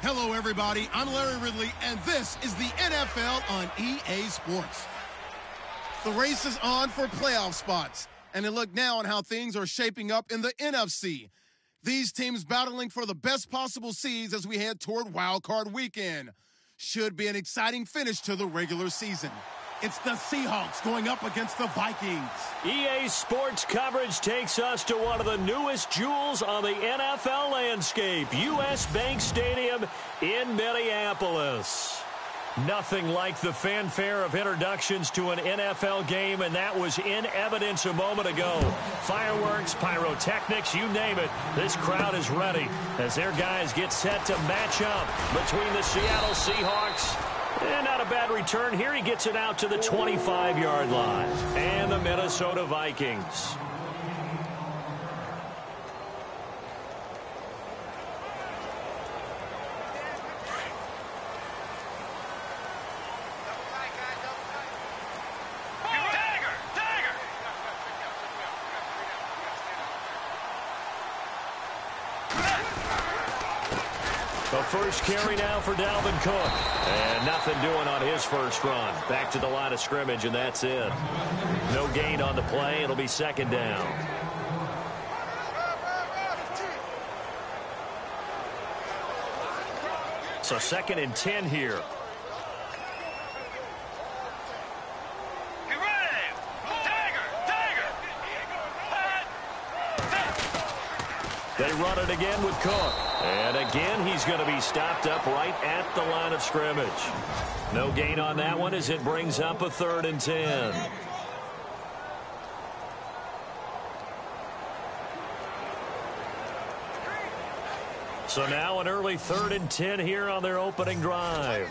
Hello, everybody. I'm Larry Ridley, and this is the NFL on EA Sports. The race is on for playoff spots, and a look now on how things are shaping up in the NFC. These teams battling for the best possible seeds as we head toward Wild Card Weekend. Should be an exciting finish to the regular season. It's the Seahawks going up against the Vikings. EA Sports coverage takes us to one of the newest jewels on the NFL landscape, U.S. Bank Stadium in Minneapolis. Nothing like the fanfare of introductions to an NFL game, and that was in evidence a moment ago. Fireworks, pyrotechnics, you name it. This crowd is ready as their guys get set to match up between the Seattle Seahawks. And not a bad return here. He gets it out to the 25-yard line. And the Minnesota Vikings. The first carry now for Dalvin Cook. And nothing doing on his first run. Back to the line of scrimmage, and that's it. No gain on the play. It'll be second down. So 2nd and 10 here. They run it again with Cook. And again, he's going to be stopped up right at the line of scrimmage. No gain on that one as it brings up a 3rd and 10. So now an early 3rd and 10 here on their opening drive.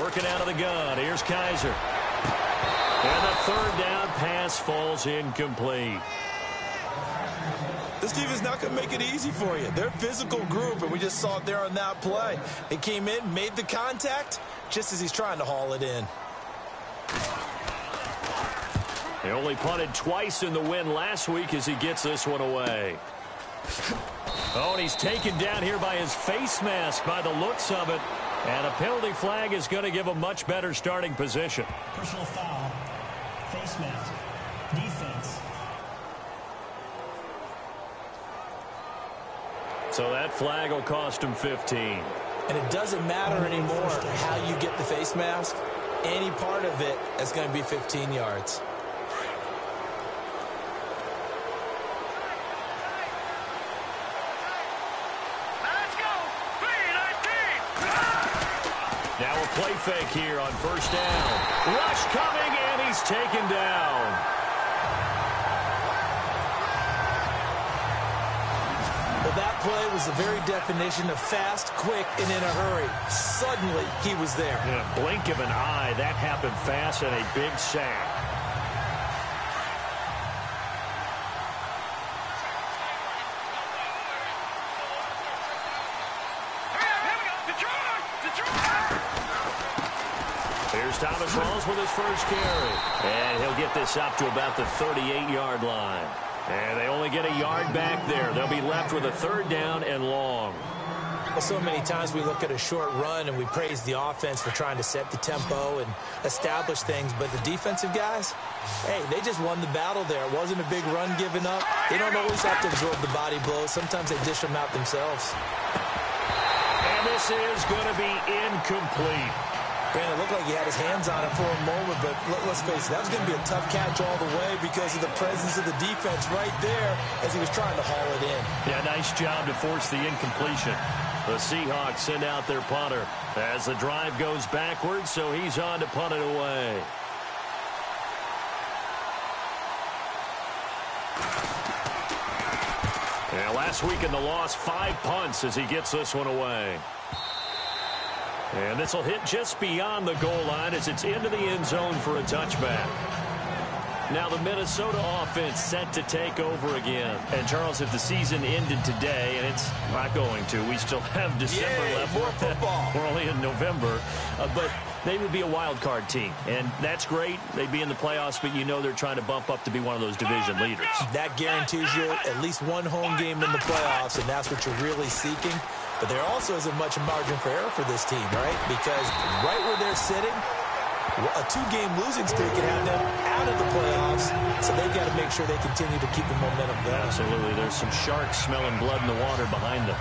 Working out of the gun. Here's Kaiser. And the 3rd down pass falls incomplete. This defense is not going to make it easy for you. They're a physical group, and we just saw it there on that play. They came in, made the contact, just as he's trying to haul it in. He only punted twice in the win last week as he gets this one away. Oh, and he's taken down here by his face mask by the looks of it. And a penalty flag is going to give a much better starting position. Personal foul, face mask, defense. So that flag will cost him 15. And it doesn't matter anymore how you get the face mask. Any part of it is going to be 15 yards. Now a play fake here on 1st down. Rush coming, and he's taken down. Well, that play was the very definition of fast, quick, and in a hurry. Suddenly, he was there. In a blink of an eye, that happened fast and a big sack. Here's Thomas Rawls with his first carry. And he'll get this up to about the 38-yard line. And they only get a yard back there. They'll be left with a 3rd down and long. Well, so many times we look at a short run and we praise the offense for trying to set the tempo and establish things. But the defensive guys, hey, they just won the battle there. It wasn't a big run given up. They don't always have to absorb the body blows. Sometimes they dish them out themselves. And this is going to be incomplete. Brandon, it looked like he had his hands on it for a moment, but let's face it, that was going to be a tough catch all the way because of the presence of the defense right there as he was trying to haul it in. Yeah, nice job to force the incompletion. The Seahawks send out their punter as the drive goes backwards, so he's on to punt it away. Yeah, last week in the loss, 5 punts as he gets this one away. And this will hit just beyond the goal line as it's into the end zone for a touchback. Now the Minnesota offense set to take over again. And Charles, if the season ended today, and it's not going to, we still have December left. More football. We're only in November. But they would be a wild card team. And that's great. They'd be in the playoffs, but you know they're trying to bump up to be one of those division leaders. That guarantees you at least one home game in the playoffs, and that's what you're really seeking. But there also isn't much margin for error for this team, right? Because right where they're sitting, a 2-game losing streak can have them out of the playoffs, so they've got to make sure they continue to keep the momentum going. Absolutely. There's some sharks smelling blood in the water behind them.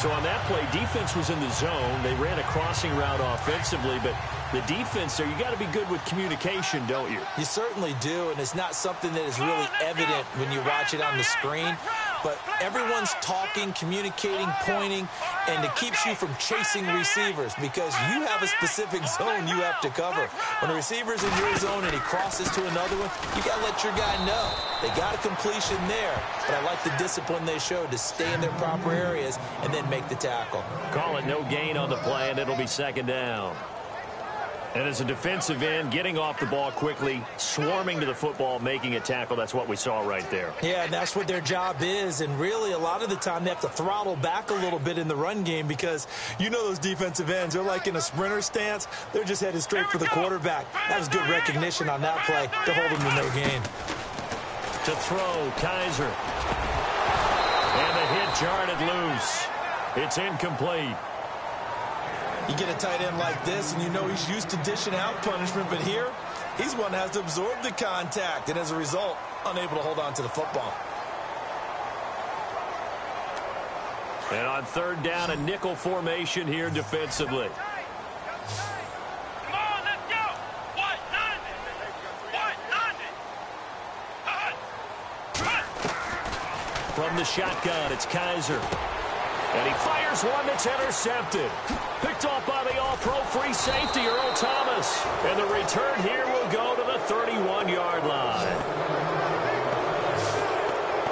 So on that play, defense was in the zone. They ran a crossing route offensively, but the defense there, you got to be good with communication, don't you? You certainly do, and it's not something that is really evident when you watch it on the screen. But everyone's talking, communicating, pointing, and it keeps you from chasing receivers because you have a specific zone you have to cover. When a receiver's in your zone and he crosses to another one, you got to let your guy know. They got a completion there, but I like the discipline they showed to stay in their proper areas and then make the tackle. Call it no gain on the play, and it'll be second down. And as a defensive end, getting off the ball quickly, swarming to the football, making a tackle, that's what we saw right there. Yeah, and that's what their job is. And really, a lot of the time, they have to throttle back a little bit in the run game because you know those defensive ends, they're like in a sprinter stance. They're just headed straight for the quarterback. That was good recognition on that play to hold them to no gain. To throw, Kaiser. And the hit jarred it loose. It's incomplete. You get a tight end like this, and you know he's used to dishing out punishment, but here, he's one that has to absorb the contact, and as a result, unable to hold on to the football. And on third down, a nickel formation here defensively. Come on, let's go! What? From the shotgun, it's Kaiser. And he fires one that's intercepted. Picked off by the all-pro free safety, Earl Thomas. And the return here will go to the 31-yard line.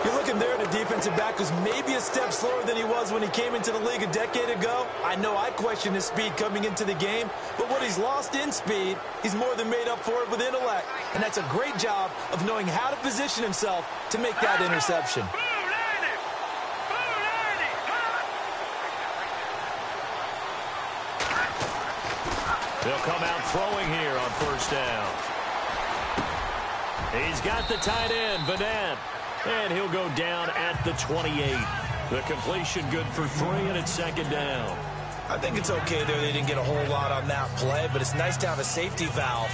You're looking there at a defensive back who's maybe a step slower than he was when he came into the league a decade ago. I know I questioned his speed coming into the game, but what he's lost in speed, he's more than made up for it with intellect. And that's a great job of knowing how to position himself to make that interception. They'll come out throwing here on first down. He's got the tight end, Vanette. And he'll go down at the 28. The completion good for 3, and it's second down. I think it's okay there. They didn't get a whole lot on that play, but it's nice to have a safety valve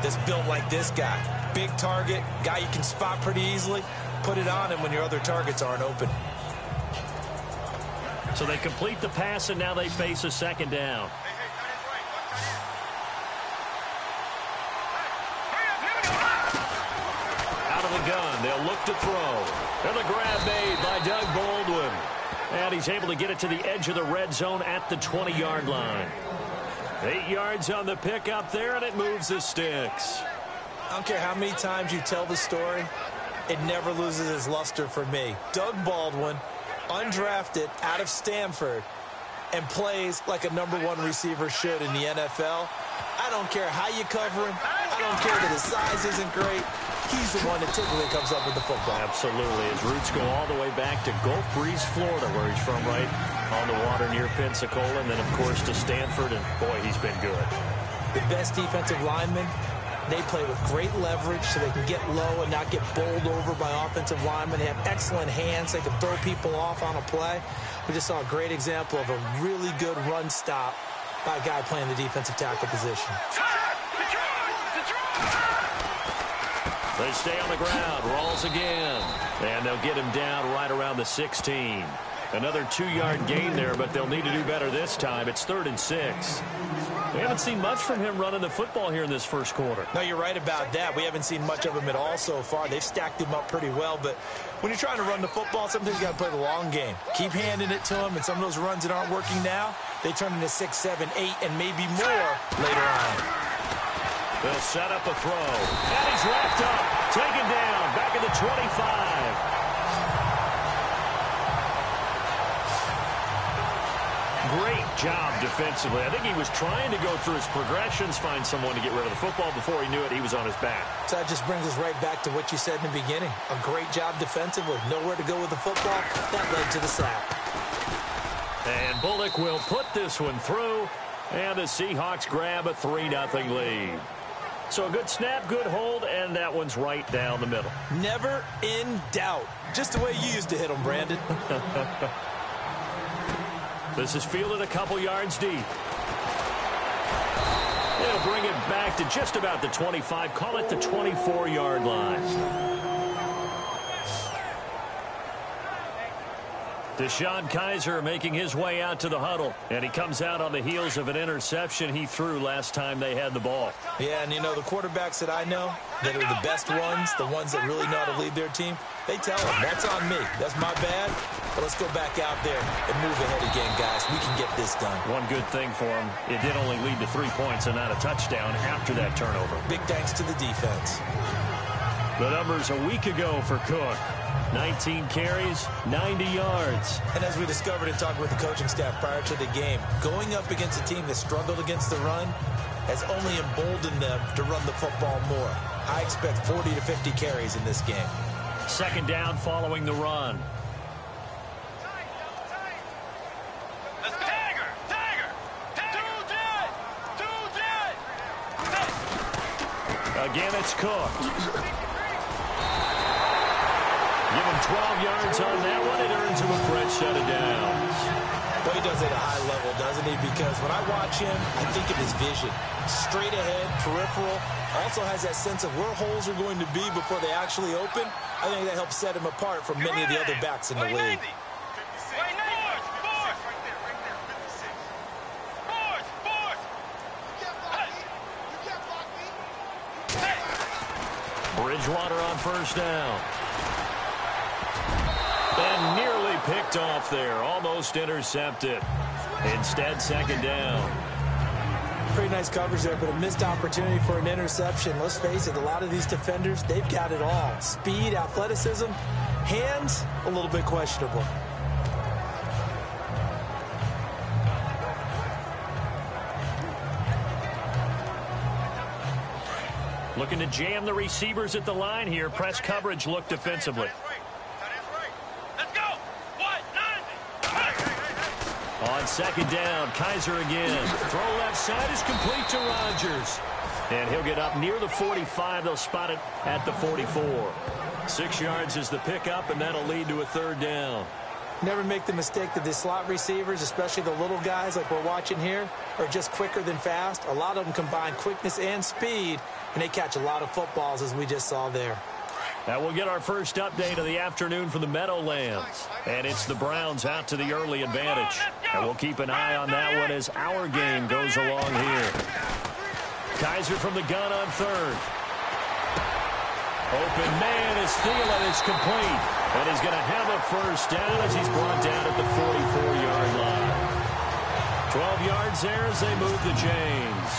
that's built like this guy. Big target, guy you can spot pretty easily. Put it on him when your other targets aren't open. So they complete the pass, and now they face a second down. Gun. They'll look to throw. And the grab made by Doug Baldwin. And he's able to get it to the edge of the red zone at the 20-yard line. 8 yards on the pickup there, and it moves the sticks. I don't care how many times you tell the story, it never loses its luster for me. Doug Baldwin, undrafted out of Stanford, and plays like a #1 receiver should in the NFL. I don't care how you cover him. I don't care that his size isn't great. He's the one that typically comes up with the football. Absolutely. His roots go all the way back to Gulf Breeze, Florida, where he's from, right on the water near Pensacola, and then, of course, to Stanford, and, boy, he's been good. The best defensive linemen, they play with great leverage so they can get low and not get bowled over by offensive linemen. They have excellent hands. They can throw people off on a play. We just saw a great example of a really good run stop by a guy playing the defensive tackle position. They stay on the ground. Rolls again. And they'll get him down right around the 16. Another 2-yard gain there, but they'll need to do better this time. It's 3rd and 6. We haven't seen much from him running the football here in this first quarter. No, you're right about that. We haven't seen much of him at all so far. They've stacked him up pretty well, but when you're trying to run the football, sometimes you got to play the long game. Keep handing it to him, and some of those runs that aren't working now, they turn into 6, 7, 8, and maybe more later on. They'll set up a throw. And he's wrapped up. Taken down. Back at the 25. Great job defensively. I think he was trying to go through his progressions, find someone to get rid of the football. Before he knew it, he was on his back. So that just brings us right back to what you said in the beginning. A great job defensively. Nowhere to go with the football. That led to the sack. And Bullock will put this one through. And the Seahawks grab a 3-0 lead. So a good snap, good hold, and that one's right down the middle. Never in doubt. Just the way you used to hit them, Brandon. This is fielded a couple yards deep. It'll bring it back to just about the 25. Call it the 24-yard line. Deshaun Kaiser making his way out to the huddle. And he comes out on the heels of an interception he threw last time they had the ball. Yeah, and you know, the quarterbacks that I know that are the best ones, the ones that really know how to lead their team, they tell them, that's on me. That's my bad. But let's go back out there and move ahead again, guys. We can get this done. One good thing for him, it did only lead to 3 points and not a touchdown after that turnover. Big thanks to the defense. The numbers a week ago for Cook. 19 carries, 90 yards. And as we discovered in talking with the coaching staff prior to the game, going up against a team that struggled against the run has only emboldened them to run the football more. I expect 40 to 50 carries in this game. Second down following the run. Again, it's Cook. Give him 12 yards on that one. It earns him a fresh set of downs. Well, he does it at a high level, doesn't he? Because when I watch him, I think of his vision. Straight ahead, peripheral. Also has that sense of where holes are going to be before they actually open. I think that helps set him apart from many of the other backs in the league. Bridgewater on first down. And nearly picked off there. Almost intercepted. Instead, second down. Pretty nice coverage there, but a missed opportunity for an interception. Let's face it, a lot of these defenders, they've got it all. Speed, athleticism, hands, a little bit questionable. Looking to jam the receivers at the line here. Press coverage look defensively. On second down, Kaiser again. Throw left side is complete to Rodgers. And he'll get up near the 45. They'll spot it at the 44. 6 yards is the pickup, and that'll lead to a third down. Never make the mistake that the slot receivers, especially the little guys like we're watching here, are just quicker than fast. A lot of them combine quickness and speed, and they catch a lot of footballs, as we just saw there. Now we'll get our first update of the afternoon from the Meadowlands. And it's the Browns out to the early advantage. And we'll keep an eye on that one as our game goes along here. Kaiser from the gun on third. Open man is Thielen is complete. And he's going to have a first down as he's brought down at the 44-yard line. 12 yards there as they move the chains.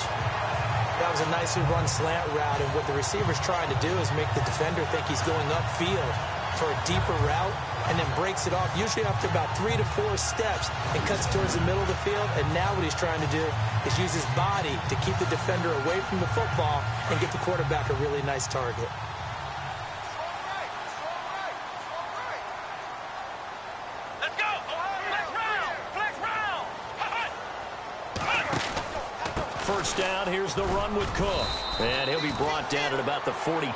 That was a nicely run slant route, and what the receiver's trying to do is make the defender think he's going upfield for a deeper route and then breaks it off, usually after about 3 to 4 steps, and cuts towards the middle of the field. And now what he's trying to do is use his body to keep the defender away from the football and get the quarterback a really nice target. First down, here's the run with Cook. And he'll be brought down at about the 42.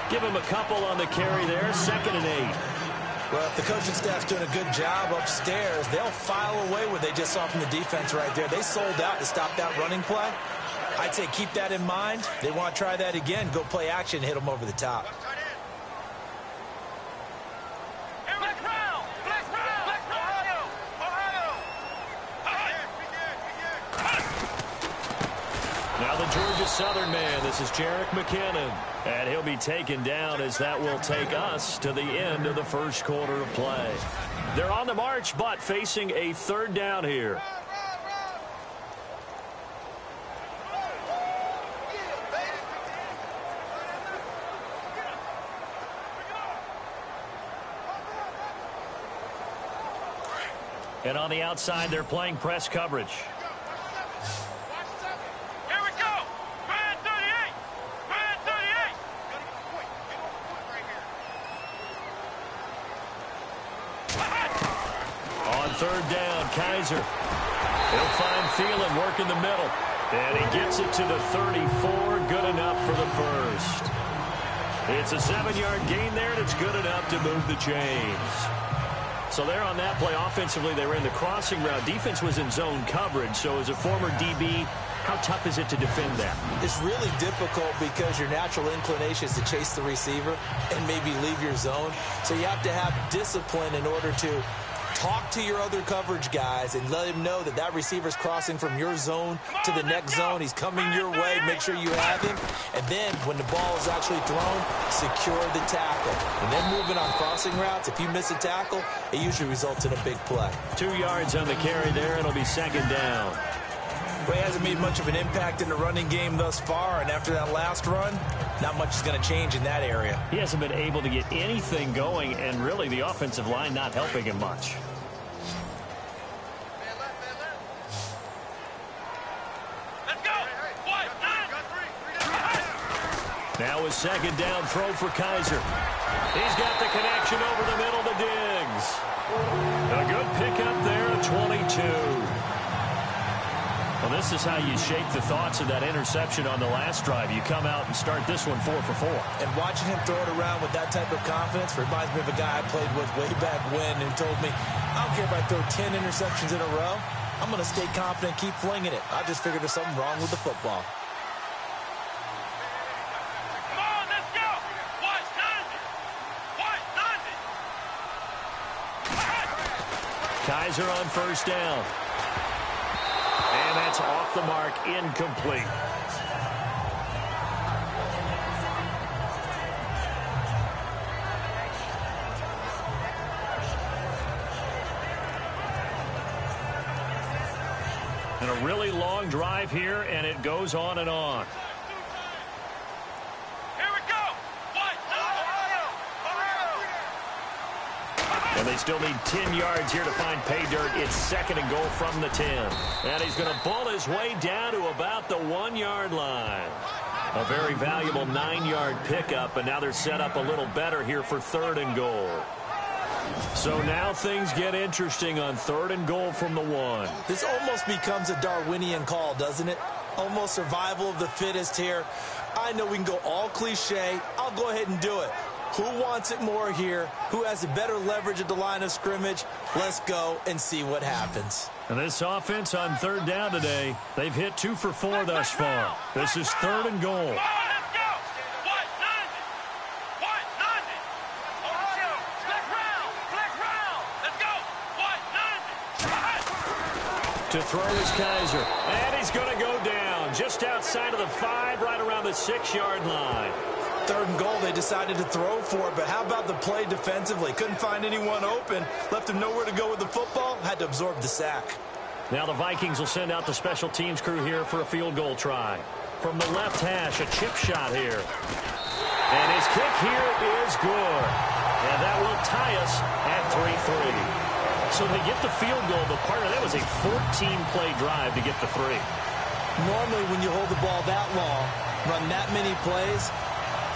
Give him a couple on the carry there, 2nd and 8. Well, if the coaching staff's doing a good job upstairs, they'll file away what they just saw from the defense right there. They sold out to stop that running play. I'd say keep that in mind. They want to try that again. Go play action, hit them over the top. Now the Georgia Southern man, this is Jerick McKinnon. And he'll be taken down as that will take us to the end of the first quarter of play. They're on the march, but facing a third down here. And on the outside, they're playing press coverage. Third down, Kaiser. He'll find Thielen working the middle. And he gets it to the 34. Good enough for the first. It's a 7-yard gain there, and it's good enough to move the chains. So there on that play, offensively, they ran the crossing route. Defense was in zone coverage. So as a former DB, how tough is it to defend that? It's really difficult because your natural inclination is to chase the receiver and maybe leave your zone. So you have to have discipline in order to talk to your other coverage guys and let him know that that receiver's crossing from your zone to the next zone. He's coming your way. Make sure you have him. And then when the ball is actually thrown, secure the tackle. And then moving on crossing routes, if you miss a tackle, it usually results in a big play. 2 yards on the carry there. It'll be second down. Well, he hasn't made much of an impact in the running game thus far, and after that last run, not much is going to change in that area. He hasn't been able to get anything going, and really the offensive line not helping him much. Let's go. Now a second down throw for Kaiser. He's got the connection over the middle to Diggs. A good pickup there at 22. Well, this is how you shape the thoughts of that interception on the last drive. You come out and start this one 4 for 4. And watching him throw it around with that type of confidence reminds me of a guy I played with way back when who told me, I don't care if I throw 10 interceptions in a row. I'm going to stay confident, keep flinging it. I just figured there's something wrong with the football. Come on, let's go. What? 90. Kaiser on first down. And that's off the mark, incomplete. And a really long drive here, and it goes on and on. Here we go. What? And they still need 10 yards here to find pay dirt. It's second and goal from the 10. And he's going to bull his way down to about the 1-yard line. A very valuable 9-yard pickup, and now they're set up a little better here for third and goal. So now things get interesting on third and goal from the 1. This almost becomes a Darwinian call, doesn't it? Almost survival of the fittest here. I know we can go all cliche. I'll go ahead and do it. Who wants it more here? Who has a better leverage at the line of scrimmage? Let's go and see what happens. And this offense on third down today, they've hit 2 for 4 thus far. This is third and goal. Come on, let's go. What? 90. What? 90. Flex round. Flex round. Let's go. What? 90. To throw is Kaiser. And he's going to go down just outside of the 5, right around the 6-yard line. Third and goal, they decided to throw for it, but how about the play defensively? Couldn't find anyone open, left him nowhere to go with the football, had to absorb the sack. Now the Vikings will send out the special teams crew here for a field goal try. From the left hash, a chip shot here. And his kick here is good. And that will tie us at 3-3. So they get the field goal, but part of that was a 14-play drive to get the 3. Normally when you hold the ball that long, run that many plays,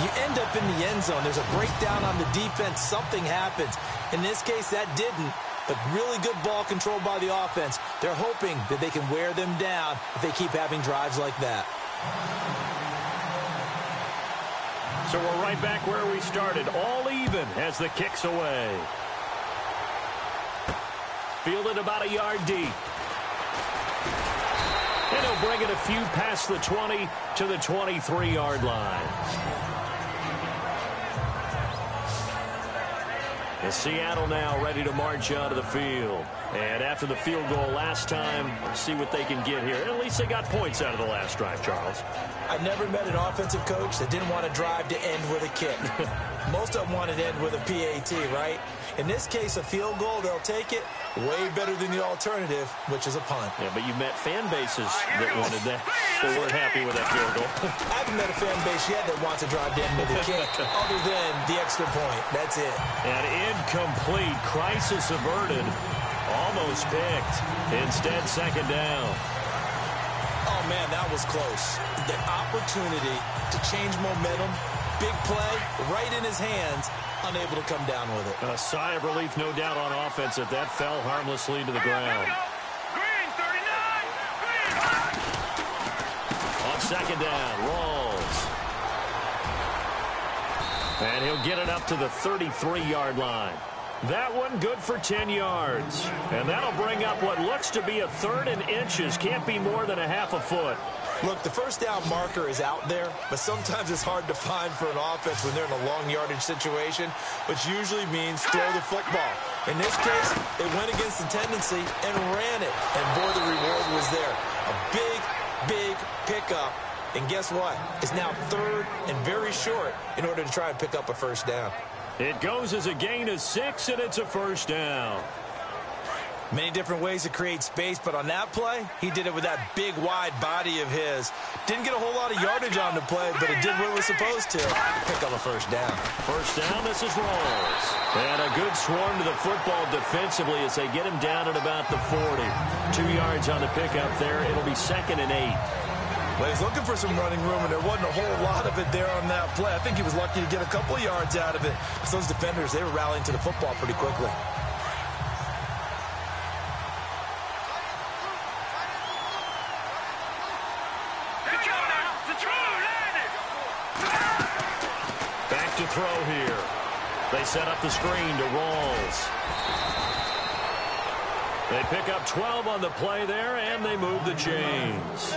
you end up in the end zone. There's a breakdown on the defense. Something happens. In this case, that didn't. But really good ball control by the offense. They're hoping that they can wear them down if they keep having drives like that. So we're right back where we started. All even as the kick's away. Fielded about a yard deep. And he'll bring it a few past the 20 to the 23-yard line. And Seattle now ready to march out of the field. And after the field goal last time, let's see what they can get here. At least they got points out of the last drive, Charles. I never met an offensive coach that didn't want to drive to end with a kick. Most of them wanted to end with a PAT, right? In this case, a field goal, they'll take it. Way better than the alternative, which is a punt. Yeah, but you met fan bases that wanted that. They weren't happy with that field goal. I haven't met a fan base yet that wants to drive to end with a kick, other than the extra point. That's it. And incomplete. Crisis averted. Almost picked. Instead, second down. Oh, man, that was close. The opportunity to change momentum, big play, right in his hands, unable to come down with it. A sigh of relief, no doubt, on offense that fell harmlessly to the ground. Green 39. Second down, Rawls. And he'll get it up to the 33-yard line. That one good for 10 yards. And that'll bring up what looks to be a third and inches. Can't be more than a half a foot. Look, the first down marker is out there, but sometimes it's hard to find for an offense when they're in a long yardage situation, which usually means throw the football. In this case, they went against the tendency and ran it. And, boy, the reward was there. A big, big pickup. And guess what? It's now third and very short in order to try and pick up a first down. It goes as a gain of 6, and it's a first down. Many different ways to create space, but on that play, he did it with that big, wide body of his. Didn't get a whole lot of yardage on the play, but it did what it was supposed to. Pick up a first down. First down, this is Rawls. And a good swarm to the football defensively as they get him down at about the 40. 2 yards on the pickup there. It'll be 2nd and 8. Well, he's looking for some running room, and there wasn't a whole lot of it there on that play. I think he was lucky to get a couple yards out of it. So those defenders, they were rallying to the football pretty quickly. Back to throw here. They set up the screen to Rawls. They pick up 12 on the play there, and they move the chains.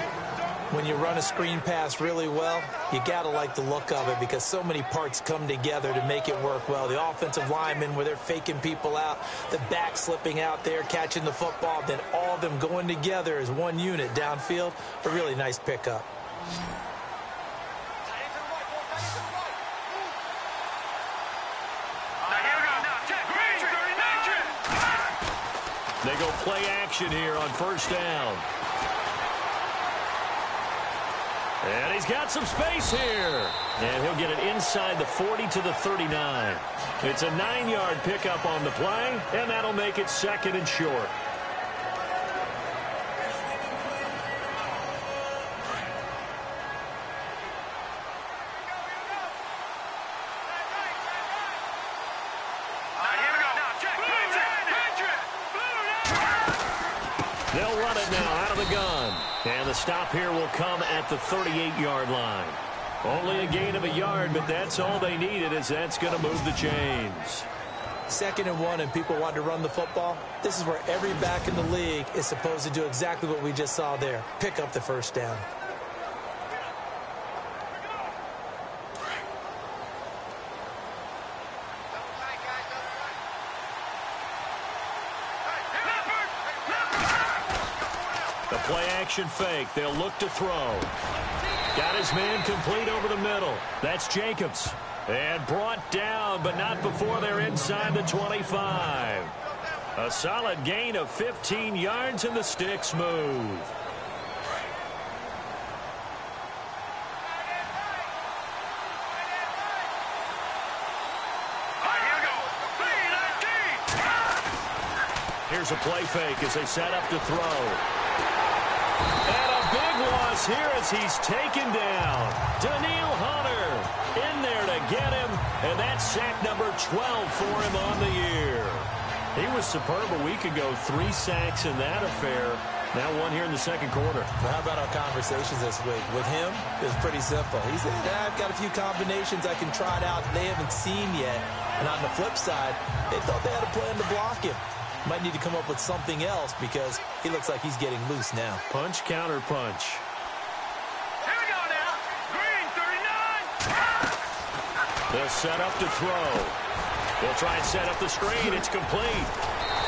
When you run a screen pass really well, you got to like the look of it because so many parts come together to make it work well. The offensive linemen, where they're faking people out, the back slipping out there, catching the football, then all of them going together as one unit downfield. A really nice pickup. They go play action here on first down. And he's got some space here. And he'll get it inside the 40 to the 39. It's a 9-yard pickup on the play, and that'll make it 2nd and short. They'll run it now out of the gun. And the stop here will come at the 38-yard line. Only a gain of a yard, but that's all they needed, as that's going to move the chains. 2nd and 1, and people want to run the football. This is where every back in the league is supposed to do exactly what we just saw there. Pick up the first down. Play-action fake. They'll look to throw. Got his man complete over the middle. That's Jacobs. And brought down, but not before they're inside the 25. A solid gain of 15 yards, and the sticks move. Here's a play fake as they set up to throw. And a big loss here as he's taken down. Daniil Hunter in there to get him, and that's sack number 12 for him on the year. He was superb a week ago. 3 sacks in that affair. Now 1 here in the second quarter. Well, how about our conversations this week? With him, it was pretty simple. He said, I've got a few combinations I can try it out they haven't seen yet. And on the flip side, they thought they had a plan to block him. Might need to come up with something else because he looks like he's getting loose now. Punch, counter punch. Here we go now. Green, 39. They'll set up to throw. They'll try and set up the screen. It's complete.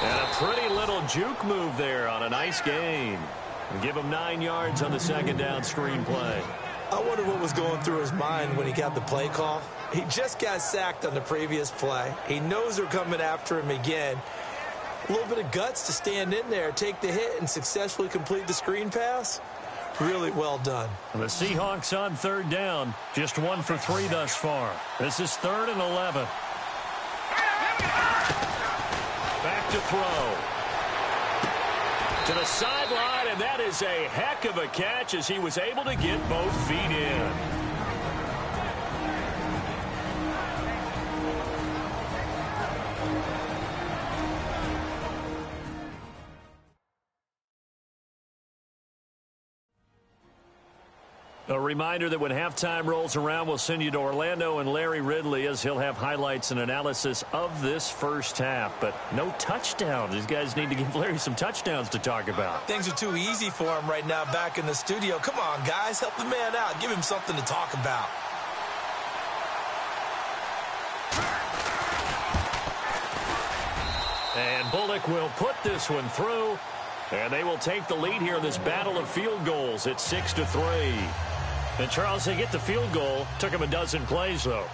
And a pretty little juke move there on a nice gain. And give him 9 yards on the second down screen play. I wonder what was going through his mind when he got the play call. He just got sacked on the previous play. He knows they're coming after him again. A little bit of guts to stand in there, take the hit, and successfully complete the screen pass. Really well done. The Seahawks on third down. Just 1 for 3 thus far. This is 3rd and 11. Back to throw. To the sideline, and that is a heck of a catch as he was able to get both feet in. A reminder that when halftime rolls around, we'll send you to Orlando and Larry Ridley as he'll have highlights and analysis of this first half. But no touchdowns. These guys need to give Larry some touchdowns to talk about. Things are too easy for him right now back in the studio. Come on, guys. Help the man out. Give him something to talk about. And Bullock will put this one through. And they will take the lead here in this battle of field goals at 6-3. And, Charles, they get the field goal. Took them a dozen plays, though.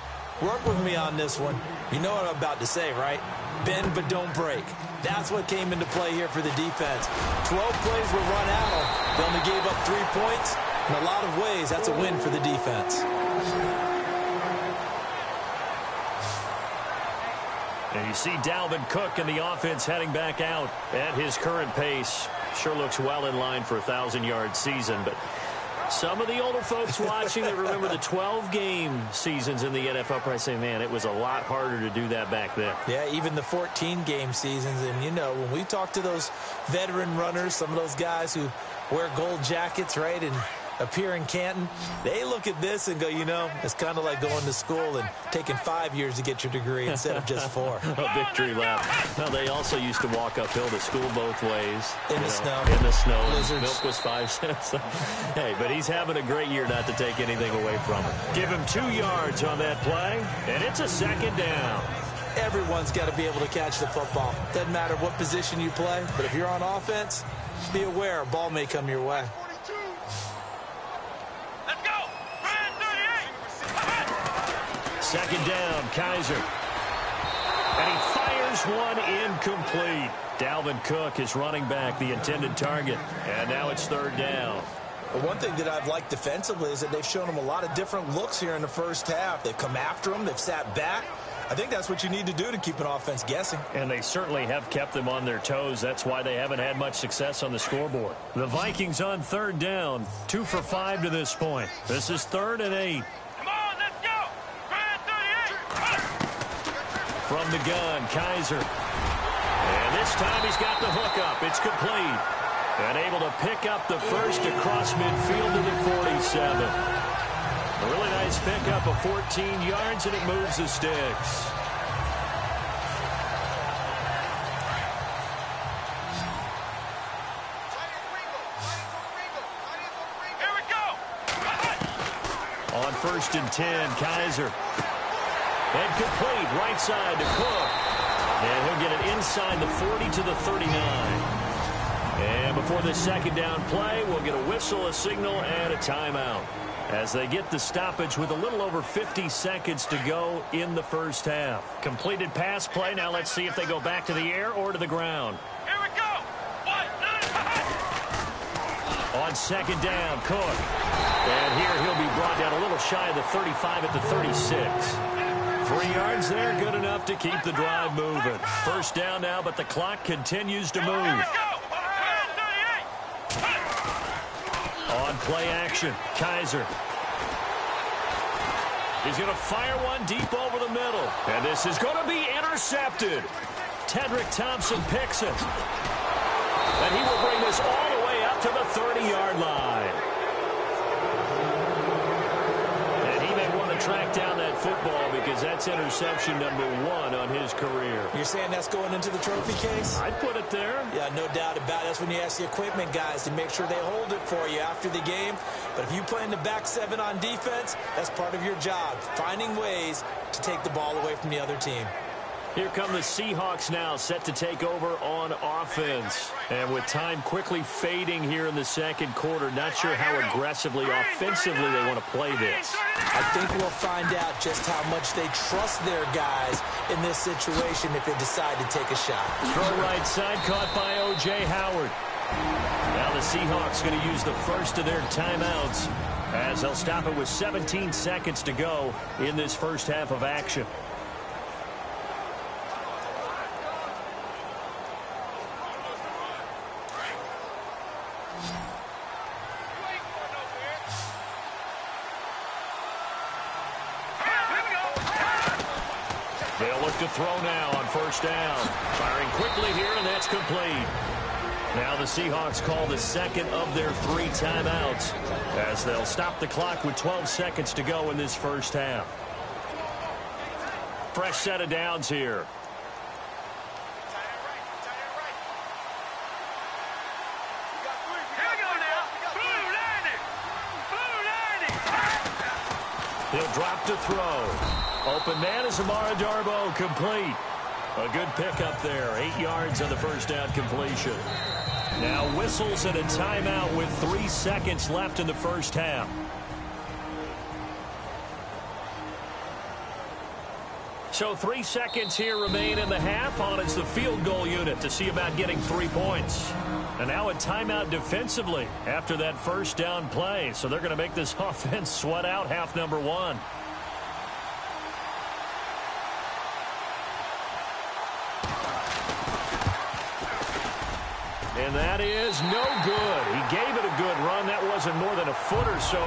Work with me on this one. You know what I'm about to say, right? Bend but don't break. That's what came into play here for the defense. 12 plays were run out on. They only gave up 3 points. In a lot of ways, that's a win for the defense. And you see Dalvin Cook and the offense heading back out at his current pace. Sure looks well in line for a 1,000-yard season, but some of the older folks watching that remember the 12-game seasons in the NFL probably say, man, it was a lot harder to do that back then. Yeah, even the 14-game seasons. And, you know, when we talk to those veteran runners, some of those guys who wear gold jackets, right, and appear in Canton, they look at this and go, you know, it's kind of like going to school and taking 5 years to get your degree instead of just 4. A victory lap. Well, they also used to walk uphill to school both ways. In the snow. In the snow. Blizzards. Milk was 5 cents. Hey, but he's having a great year not to take anything away from him. Give him 2 yards on that play, and it's a second down. Everyone's got to be able to catch the football. Doesn't matter what position you play, but if you're on offense, be aware a ball may come your way. Second down, Kaiser. And he fires one incomplete. Dalvin Cook is running back, the intended target. And now it's third down. Well, one thing that I've liked defensively is that they've shown him a lot of different looks here in the first half. They've come after him. They've sat back. I think that's what you need to do to keep an offense guessing. And they certainly have kept them on their toes. That's why they haven't had much success on the scoreboard. The Vikings on third down, 2 for 5 to this point. This is 3rd and 8. From the gun, Kaiser. And this time he's got the hook up. It's complete. And able to pick up the first across midfield to the 47. A really nice pickup of 14 yards, and it moves the sticks. Here we go. On 1st and 10, Kaiser. And complete, right side to Cook. And he'll get it inside the 40 to the 39. And before this second down play, we'll get a whistle, a signal, and a timeout. As they get the stoppage with a little over 50 seconds to go in the first half. Completed pass play. Now let's see if they go back to the air or to the ground. Here we go. 1, 9. On second down, Cook. And here he'll be brought down a little shy of the 35 at the 36. 3 yards there, good enough to keep the drive moving. First down now, but the clock continues to move. On play action, Kaiser. He's going to fire one deep over the middle. And this is going to be intercepted. Tedrick Thompson picks it. And he will bring this all the way up to the 30-yard line. Track down that football because that's interception number 1 on his career. You're saying that's going into the trophy case? I'd put it there. Yeah, no doubt about it. That's when you ask the equipment guys to make sure they hold it for you after the game. But if you play in the back 7 on defense, that's part of your job, finding ways to take the ball away from the other team. Here come the Seahawks now, set to take over on offense. And with time quickly fading here in the second quarter, not sure how aggressively, offensively they want to play this. I think we'll find out just how much they trust their guys in this situation if they decide to take a shot. Throw right side, caught by O.J. Howard. Now the Seahawks going to use the first of their timeouts as they'll stop it with 17 seconds to go in this first half of action. They'll look to throw now on first down. Firing quickly here, and that's complete. Now the Seahawks call the second of their 3 timeouts as they'll stop the clock with 12 seconds to go in this first half. Fresh set of downs here. He'll drop to throw. Open man is Amara Darboh, complete. A good pickup there. 8 yards on the first down completion. Now whistles and a timeout with 3 seconds left in the first half. So 3 seconds here remain in the half. On is the field goal unit to see about getting 3 points. And now a timeout defensively after that first down play. So they're going to make this offense sweat out half number 1. And that is no good. He gave it a good run. That wasn't more than a foot or so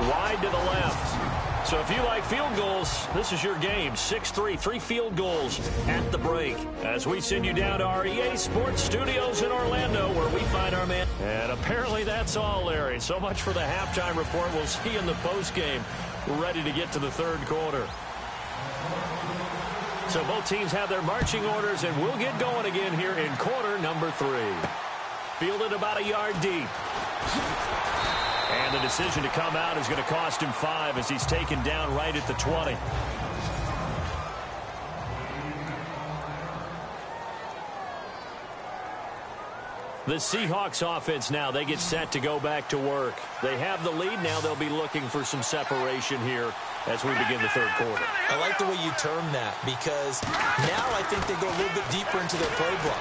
wide to the left. So if you like field goals, this is your game. 6-3, 3 field goals at the break. As we send you down to our EA Sports Studios in Orlando, where we find our man. And apparently that's all, Larry. So much for the halftime report. We'll see you in the postgame. We're ready to get to the third quarter. So both teams have their marching orders, and we'll get going again here in quarter number 3. Fielded about a yard deep. And the decision to come out is going to cost him 5 as he's taken down right at the 20. The Seahawks offense now, they get set to go back to work. They have the lead. Now they'll be looking for some separation here as we begin the third quarter. I like the way you term that because now I think they go a little bit deeper into their playbook.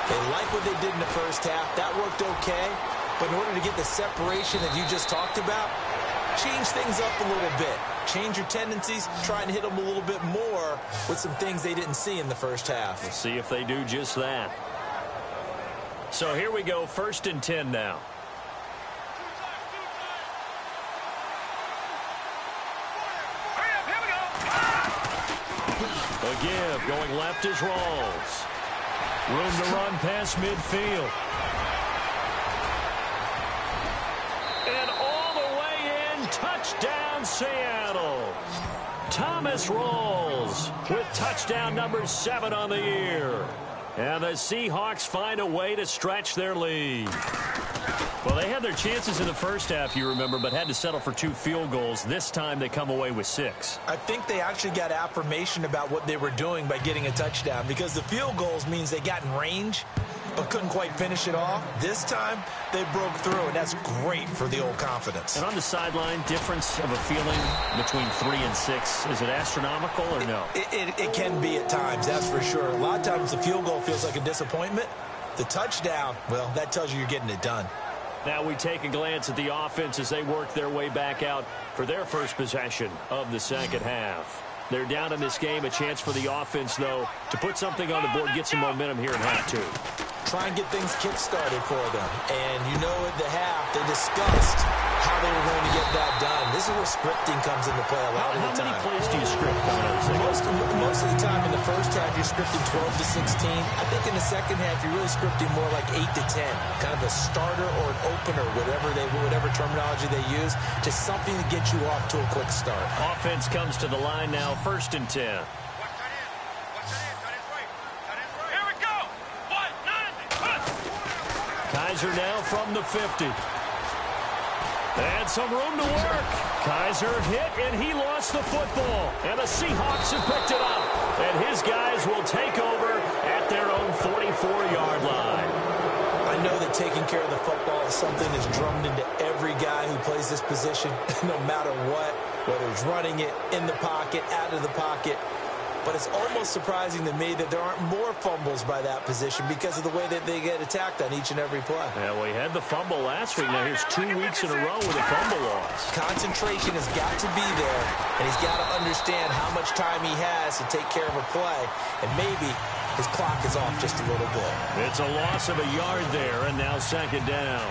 They like what they did in the first half. That worked okay. But in order to get the separation that you just talked about, change things up a little bit. Change your tendencies. Try and hit them a little bit more with some things they didn't see in the first half. We'll see if they do just that. So here we go, 1st and 10 now. The give going left is Rawls. Room to run past midfield. And all the way in, touchdown Seattle. Thomas Rawls with touchdown number 7 on the year. And the Seahawks find a way to stretch their lead. Well, they had their chances in the first half, you remember, but had to settle for 2 field goals. This time they come away with 6. I think they actually got affirmation about what they were doing by getting a touchdown because the field goals means they got in range but couldn't quite finish it off. This time, they broke through, and that's great for the old confidence. And on the sideline, difference of a feeling between 3 and 6, is it astronomical or no? It can be at times, that's for sure. A lot of times the field goal feels like a disappointment. The touchdown, well, that tells you you're getting it done. Now we take a glance at the offense as they work their way back out for their first possession of the second half. They're down in this game. A chance for the offense, though, to put something on the board, get some momentum here in half 2. Try and get things kick-started for them. And you know at the half, they discussed how they were going to get that done. This is where scripting comes into play a lot of the time. How many plays do you script coming out of the second? Most of the time in the first half, you're scripting 12 to 16. I think in the second half, you're really scripting more like 8 to 10. Kind of a starter or an opener, whatever terminology they use. Just something to get you off to a quick start. Offense comes to the line now, 1st and 10. Kaiser now from the 50. And some room to work. Kaiser hit, and he lost the football. And the Seahawks have picked it up. And his guys will take over at their own 44-yard line. I know that taking care of the football is something that's drummed into every guy who plays this position, no matter what, whether he's running it, in the pocket, out of the pocket. But it's almost surprising to me that there aren't more fumbles by that position because of the way that they get attacked on each and every play. Yeah, we had the fumble last week. Now here's 2 weeks in a row with a fumble loss. Concentration has got to be there, and he's got to understand how much time he has to take care of a play. And maybe his clock is off just a little bit. It's a loss of a yard there, and now 2nd down.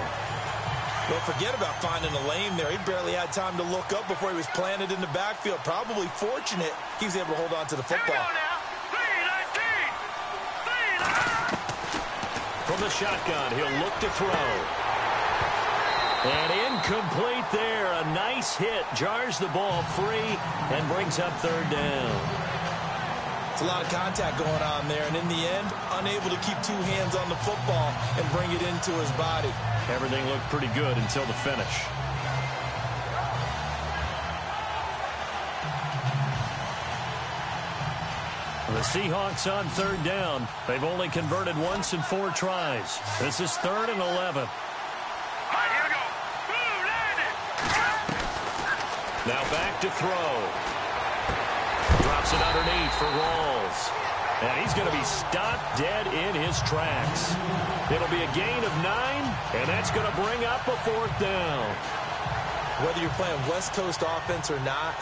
Don't forget about finding a lane there. He barely had time to look up before he was planted in the backfield. Probably fortunate he was able to hold on to the football. From the shotgun. He'll look to throw. And incomplete there. A nice hit. Jars the ball free and brings up third down. It's a lot of contact going on there, and in the end, unable to keep two hands on the football and bring it into his body. Everything looked pretty good until the finish. The Seahawks on third down. They've only converted once in 4 tries. This is 3rd and 11. Now back to throw. Drops it underneath for Rawls. And he's going to be stopped dead in his tracks. It'll be a gain of 9, and that's going to bring up a 4th down. Whether you're playing West Coast offense or not,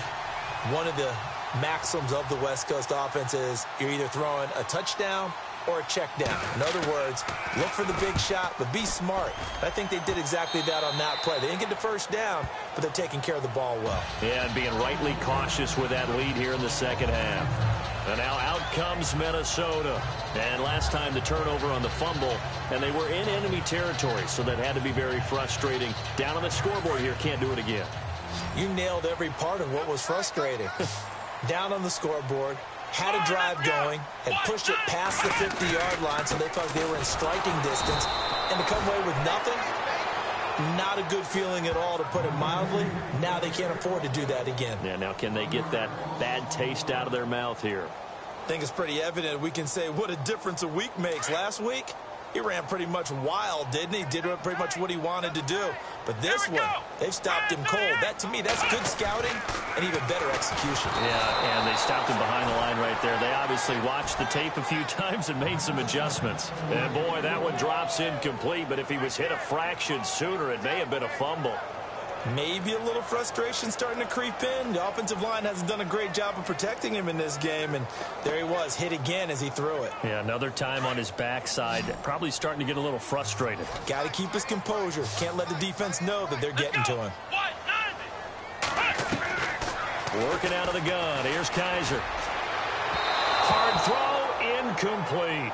one of the maxims of the West Coast offense is you're either throwing a touchdown or a check down. In other words, look for the big shot, but be smart. I think they did exactly that on that play. They didn't get the first down, but they're taking care of the ball well. Yeah, and being rightly cautious with that lead here in the second half. And now out comes Minnesota. And last time the turnover on the fumble, and they were in enemy territory, so that had to be very frustrating. Down on the scoreboard here, can't do it again. You nailed every part of what was frustrating. Down on the scoreboard, had a drive going, had pushed it past the 50-yard line, so they thought they were in striking distance, and to come away with nothing, not a good feeling at all, to put it mildly. Now they can't afford to do that again. Yeah, now can they get that bad taste out of their mouth here? I think it's pretty evident. We can say what a difference a week makes. Last week, he ran pretty much wild, didn't he? Did pretty much what he wanted to do. But this one, they've stopped him cold. That, to me, that's good scouting and even better execution. Yeah, and they stopped him behind the line right there. They obviously watched the tape a few times and made some adjustments. And, boy, that one drops incomplete. But if he was hit a fraction sooner, it may have been a fumble. Maybe a little frustration starting to creep in. The offensive line hasn't done a great job of protecting him in this game, and there he was, hit again as he threw it. Yeah, another time on his backside, probably starting to get a little frustrated. Got to keep his composure. Can't let the defense know that they're getting to him. Working out of the gun. Here's Kaiser. Hard throw, incomplete.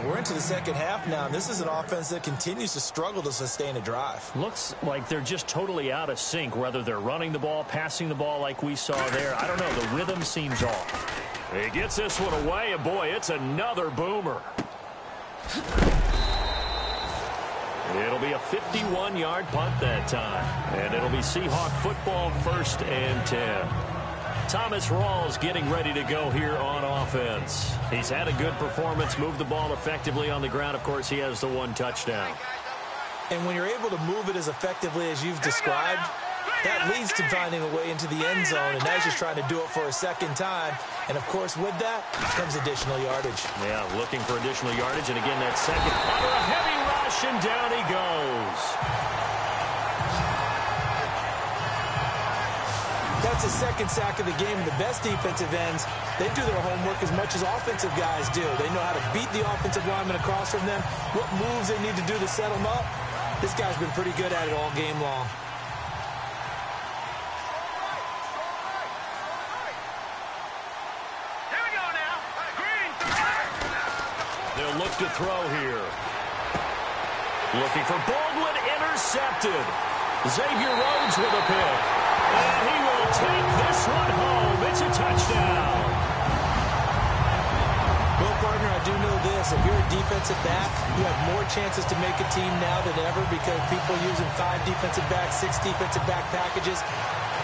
We're into the second half now, and this is an offense that continues to struggle to sustain a drive. Looks like they're just totally out of sync, whether they're running the ball, passing the ball like we saw there. I don't know. The rhythm seems off. He gets this one away, and, boy, it's another boomer. It'll be a 51-yard punt that time, and it'll be Seahawk football, 1st and 10. Thomas Rawls getting ready to go here on offense. He's had a good performance, moved the ball effectively on the ground. Of course, he has the 1 touchdown. And when you're able to move it as effectively as you've described, that leads to finding a way into the end zone, and now he's just trying to do it for a second time. And, of course, with that comes additional yardage. Yeah, looking for additional yardage, and again, that second under a heavy rush, and down he goes. That's a second sack of the game. The best defensive ends, they do their homework as much as offensive guys do. They know how to beat the offensive lineman across from them, what moves they need to do to set them up. This guy's been pretty good at it all game long. Here we go now. Green. They'll look to throw here. Looking for Baldwin, intercepted. Xavier Rhodes with a pick. And he will take this one home. It's a touchdown. Well, partner, I do know this. If you're a defensive back, you have more chances to make a team now than ever because people are using 5 defensive backs, 6 defensive back packages.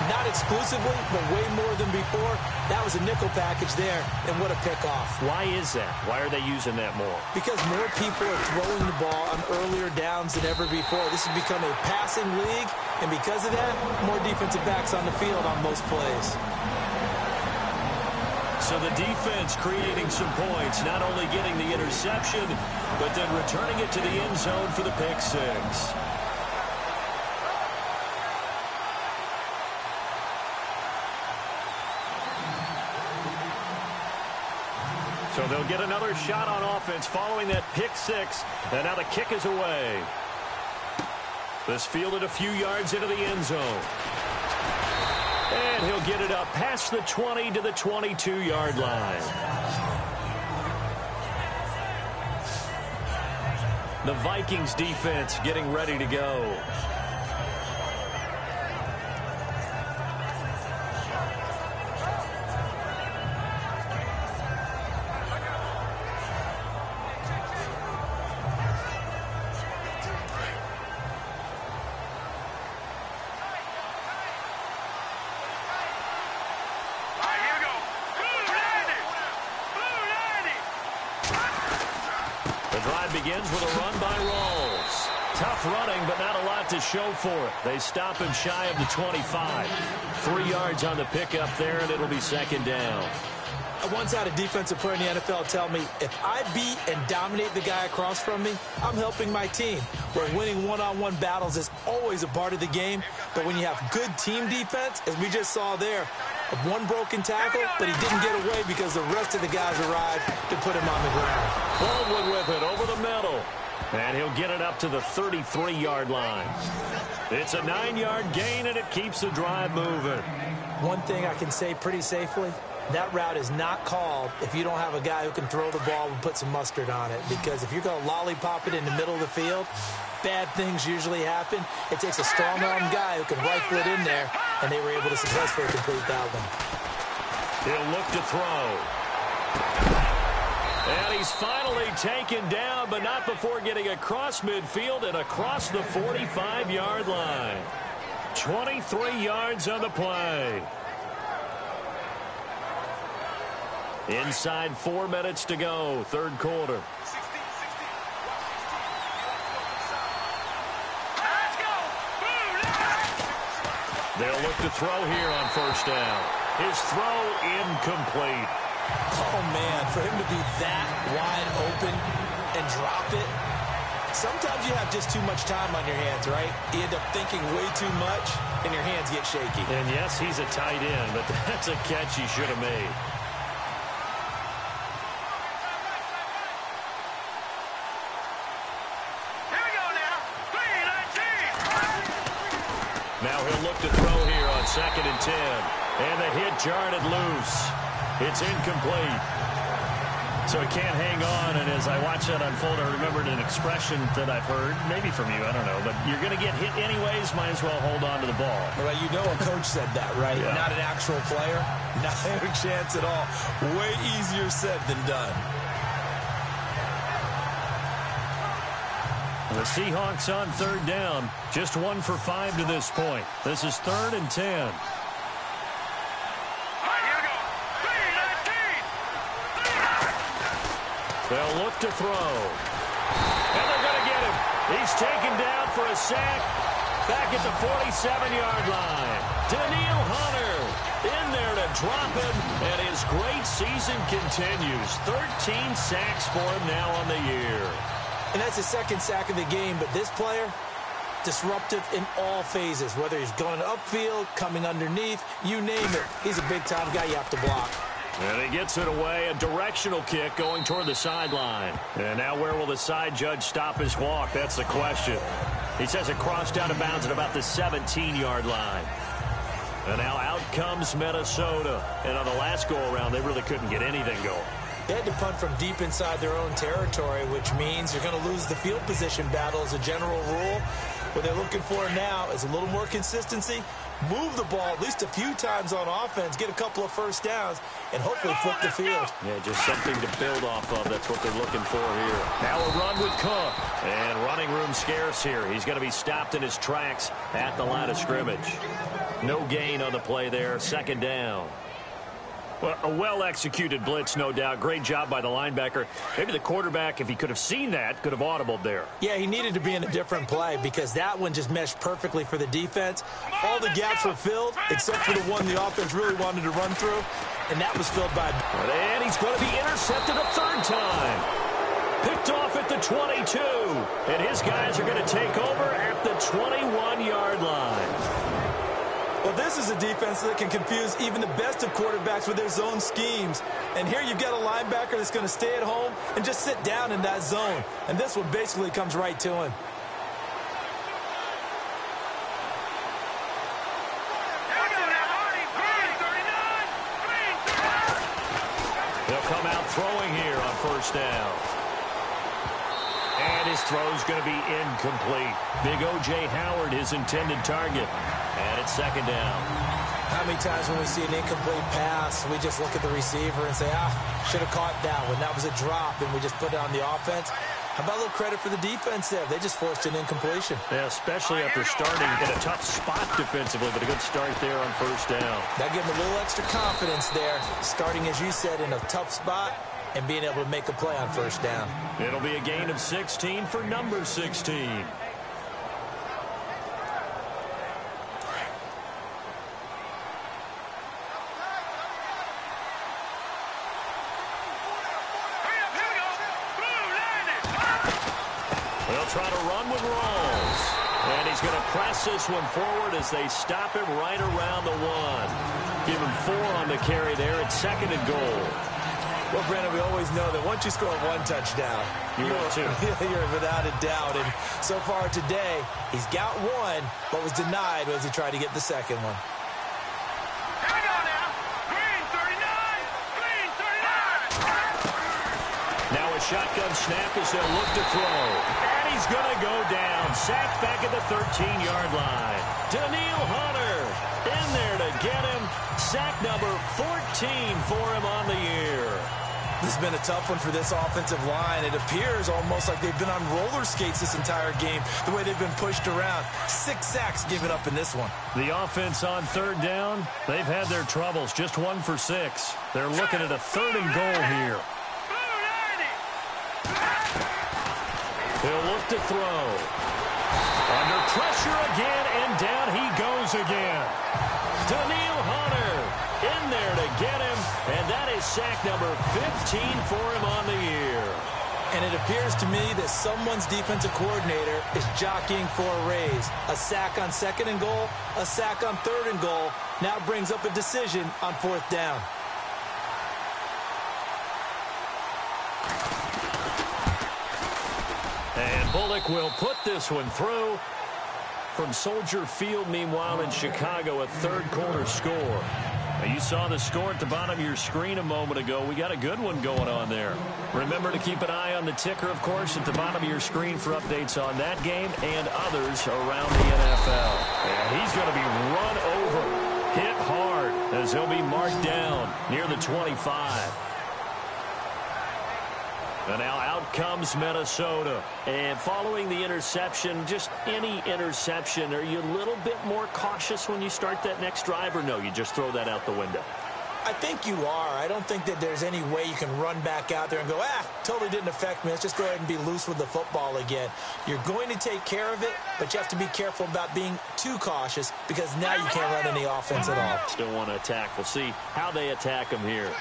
Not exclusively, but way more than before. That was a nickel package there, and what a pickoff. Why is that? Why are they using that more? Because more people are throwing the ball on earlier downs than ever before. This has become a passing league, and because of that, more defensive backs on the field on most plays. So the defense creating some points, not only getting the interception, but then returning it to the end zone for the pick 6. So they'll get another shot on offense following that pick 6. And now the kick is away. This fielded a few yards into the end zone. And he'll get it up past the 20 to the 22-yard line. The Vikings defense getting ready to go. Begins with a run by Rawls. Tough running, but not a lot to show for it. They stop him shy of the 25. 3 yards on the pickup there, and it'll be second down. I once had a defensive player in the NFL tell me, if I beat and dominate the guy across from me, I'm helping my team. Where winning one-on-one battles is always a part of the game, but when you have good team defense, as we just saw there, one broken tackle, but he didn't get away because the rest of the guys arrived to put him on the ground. Baldwin with it over the middle, and he'll get it up to the 33-yard line. It's a 9-yard gain, and it keeps the drive moving. One thing I can say pretty safely, that route is not called if you don't have a guy who can throw the ball and put some mustard on it. Because if you're going to lollipop it in the middle of the field, bad things usually happen. It takes a strong-arm guy who can rifle it in there, and they were able to successfully complete that one. He'll look to throw. And he's finally taken down, but not before getting across midfield and across the 45-yard line. 23 yards on the play. Inside 4 minutes to go, third quarter. They'll look to throw here on first down. His throw incomplete. Oh, man, for him to be that wide open and drop it. Sometimes you have just too much time on your hands, right? You end up thinking way too much, and your hands get shaky. And, yes, he's a tight end, but that's a catch he should have made. Now he'll look to throw here on 2nd and 10. And the hit jarred it loose. It's incomplete. So he can't hang on. And as I watch that unfold, I remembered an expression that I've heard, maybe from you, I don't know. But you're going to get hit anyways, might as well hold on to the ball. Well, you know a coach said that, right? Yeah. Not an actual player. Not a chance at all. Way easier said than done. The Seahawks on third down. Just 1 for 5 to this point. This is 3rd and 10. All right, here we go. 3-19. They'll look to throw. And they're going to get him. He's taken down for a sack. Back at the 47-yard line. Daniil Hunter in there to drop him. And his great season continues. 13 sacks for him now on the year. And that's his 2nd sack of the game, but this player, disruptive in all phases, whether he's going upfield, coming underneath, you name it. He's a big-time guy you have to block. And he gets it away, a directional kick going toward the sideline. And now where will the side judge stop his walk? That's the question. He says it crossed out of bounds at about the 17-yard line. And now out comes Minnesota. And on the last go-around, they really couldn't get anything going. They had to punt from deep inside their own territory, which means you're going to lose the field position battle as a general rule. What they're looking for now is a little more consistency, move the ball at least a few times on offense, get a couple of first downs, and hopefully flip the field. Yeah, just something to build off of. That's what they're looking for here. Now a run with Cook. And running room scarce here. He's going to be stopped in his tracks at the line of scrimmage. No gain on the play there. 2nd down. Well, a well-executed blitz, no doubt. Great job by the linebacker. Maybe the quarterback, if he could have seen that, could have audibled there. Yeah, he needed to be in a different play because that one just meshed perfectly for the defense. All the gaps were filled except for the one the offense really wanted to run through, and that was filled by... And he's going to be intercepted a 3rd time. Picked off at the 22. And his guys are going to take over at the 21-yard line. Well, this is a defense that can confuse even the best of quarterbacks with their zone schemes. And here you've got a linebacker that's going to stay at home and just sit down in that zone. And this one basically comes right to him. They'll come out throwing here on first down. And his throw's going to be incomplete. Big O.J. Howard, his intended target. And it's second down. How many times when we see an incomplete pass, we just look at the receiver and say, should have caught that one. That was a drop, and we just put it on the offense. How about a little credit for the defense there? They just forced an incompletion. Yeah, especially after starting in a tough spot defensively, but a good start there on first down. That gave them a little extra confidence there, starting, as you said, in a tough spot and being able to make a play on first down. It'll be a gain of 16 for number 16. They'll try to run with Rawls. And he's going to press this one forward as they stop him right around the 1. Give him 4 on the carry there. It's second and goal. Well, Brandon, we always know that once you score one touchdown, you're without a doubt. And so far today, he's got one, but was denied as he tried to get the second one. Hang on now. Green 39. Green 39. Now a shotgun snap as they'll look to throw. And he's going to go down. Sacked back at the 13-yard line. Daniil Hunter in there to get him. Sack number 14 for him on the year. This has been a tough one for this offensive line. It appears almost like they've been on roller skates this entire game, the way they've been pushed around. 6 sacks given up in this one. The offense on third down, they've had their troubles. Just 1 for 6. They're looking at a third and goal here. He'll look to throw. Under pressure again, and down he goes again. Daniil Hunter in there to get him, and that is sack number 15 for him on the year. And it appears to me that someone's defensive coordinator is jockeying for a raise. A sack on second and goal, a sack on third and goal, now brings up a decision on fourth down. And Bullock will put this one through. From Soldier Field, meanwhile, in Chicago, a third-quarter score. Now, you saw the score at the bottom of your screen a moment ago. We got a good one going on there. Remember to keep an eye on the ticker, of course, at the bottom of your screen for updates on that game and others around the NFL. And he's going to be run over, hit hard, as he'll be marked down near the 25. And now out comes Minnesota. And following the interception, just any interception, are you a little bit more cautious when you start that next drive, or no, you just throw that out the window? I think you are. I don't think that there's any way you can run back out there and go, totally didn't affect me. Let's just go ahead and be loose with the football again. You're going to take care of it, but you have to be careful about being too cautious because now you can't run any offense at all. Still want to attack. We'll see how they attack him here.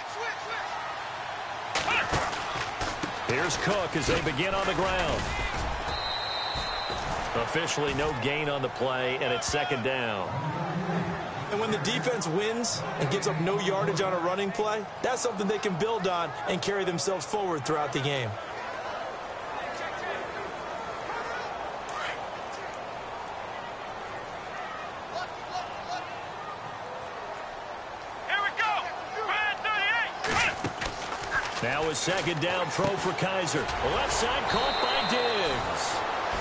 Here's Cook as they begin on the ground. Officially no gain on the play, and it's second down. And when the defense wins and gives up no yardage on a running play, that's something they can build on and carry themselves forward throughout the game. Now a second down throw for Kaiser. Left side caught by Diggs.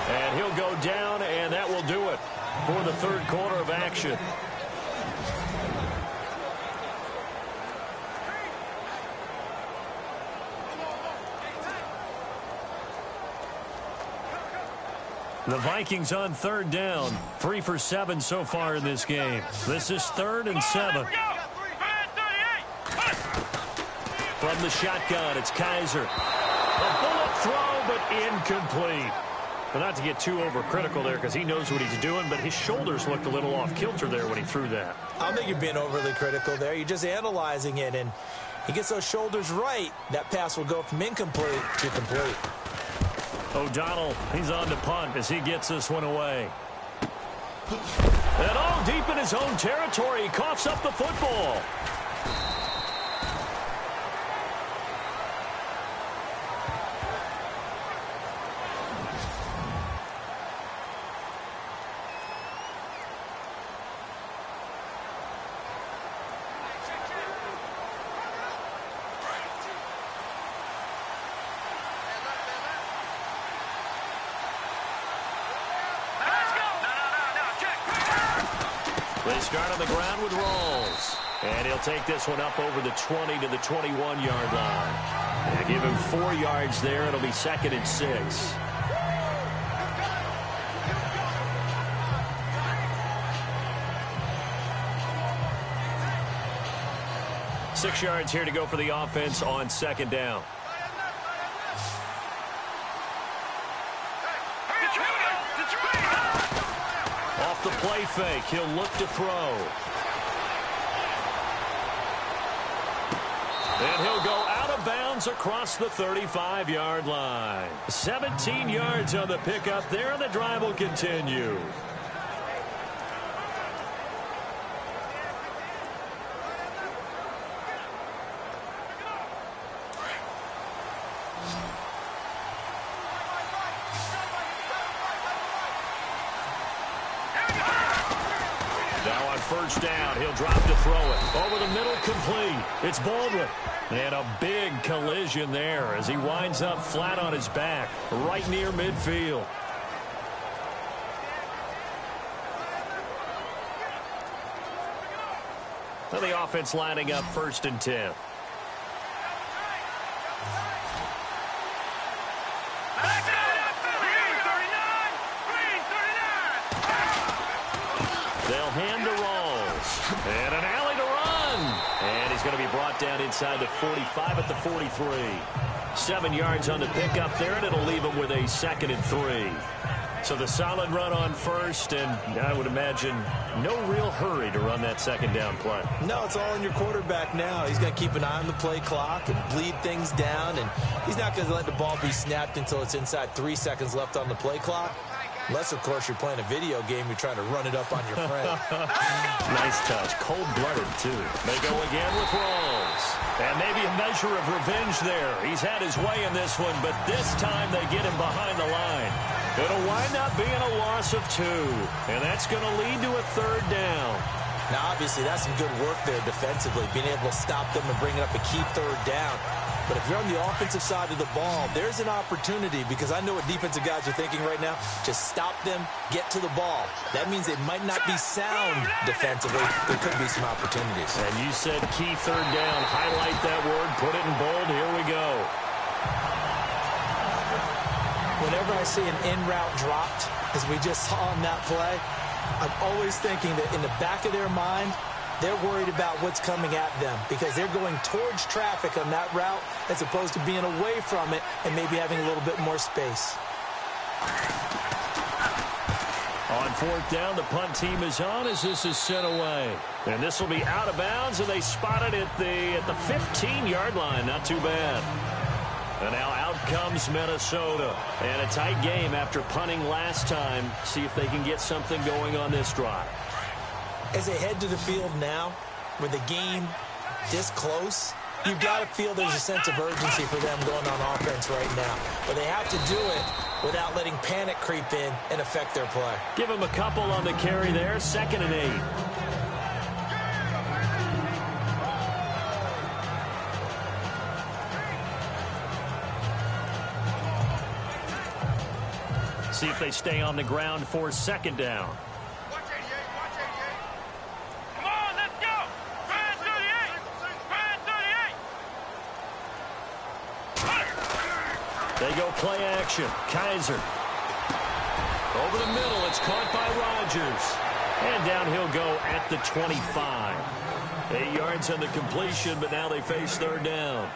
And he'll go down, and that will do it for the third quarter of action. The Vikings on third down. 3 for 7 so far in this game. This is 3rd and 7. From the shotgun, it's Kaiser. A bullet throw, but incomplete. Well, not to get too overcritical there because he knows what he's doing, but his shoulders looked a little off kilter there when he threw that. I don't think you're being overly critical there. You're just analyzing it, and he gets those shoulders right. That pass will go from incomplete to complete. O'Donnell, he's on the punt as he gets this one away. And all deep in his own territory, he coughs up the football. start on the ground with Rawls. And he'll take this one up over the 20 to the 21-yard line. And give him 4 yards there. It'll be 2nd and 6. Six yards here to go for the offense on 2nd down. Off the play fake, he'll look to throw. And he'll go out of bounds across the 35-yard line. 17 yards on the pickup there, and the drive will continue. First down, he'll drop to throw it. Over the middle, complete. It's Baldwin. And a big collision there as he winds up flat on his back, right near midfield. Well, the offense lining up 1st and 10. They'll hand to Rawls. And an alley to run. And he's going to be brought down inside the 45 at the 43. 7 yards on the pickup there, and it'll leave him with a 2nd and 3. So the solid run on first, and I would imagine no real hurry to run that 2nd down play. No, it's all on your quarterback now. He's going to keep an eye on the play clock and bleed things down, and he's not going to let the ball be snapped until it's inside 3 seconds left on the play clock. Unless, of course, you're playing a video game, you're trying to run it up on your friend. Nice touch. Cold-blooded, too. They go again with Rawls. And maybe a measure of revenge there. He's had his way in this one, but this time they get him behind the line. It'll wind up being a loss of 2. And that's going to lead to a 3rd down. Now, obviously, that's some good work there defensively, being able to stop them and bring it up a key 3rd down. But if you're on the offensive side of the ball, there's an opportunity, because I know what defensive guys are thinking right now. Just stop them, get to the ball. That means they might not be sound defensively. There could be some opportunities. And you said key 3rd down. Highlight that word. Put it in bold. Here we go. Whenever I see an in-route dropped, as we just saw on that play, I'm always thinking that in the back of their mind, they're worried about what's coming at them because they're going towards traffic on that route as opposed to being away from it and maybe having a little bit more space. On 4th down, the punt team is on as this is sent away. And this will be out of bounds, and they spot it at the 15-yard line. Not too bad. And now out comes Minnesota. And a tight game after punting last time. See if they can get something going on this drive. As they head to the field now, with the game this close, you've got to feel there's a sense of urgency for them going on offense right now. But they have to do it without letting panic creep in and affect their play. Give them a couple on the carry there, 2nd and 8. See if they stay on the ground for 2nd down. They go play action. Kaiser. Over the middle. It's caught by Rodgers. And down he'll go at the 25. 8 yards on the completion, but now they face 3rd down.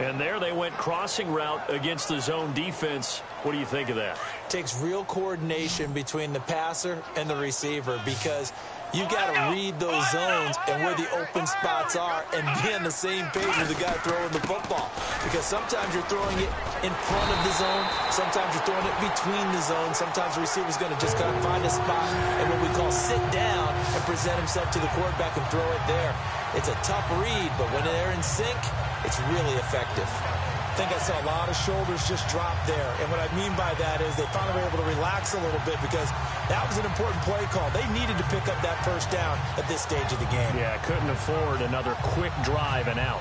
And there they went crossing route against the zone defense. What do you think of that? Takes real coordination between the passer and the receiver because you've got to read those zones and where the open spots are and be on the same page with the guy throwing the football. Because sometimes you're throwing it in front of the zone. Sometimes you're throwing it between the zones. Sometimes the receiver's going to just kind of find a spot and what we call sit down and present himself to the quarterback and throw it there. It's a tough read, but when they're in sync, it's really effective. I think I saw a lot of shoulders just drop there. And what I mean by that is they finally were able to relax a little bit because that was an important play call. They needed to pick up that 1st down at this stage of the game. Yeah, couldn't afford another quick drive and out.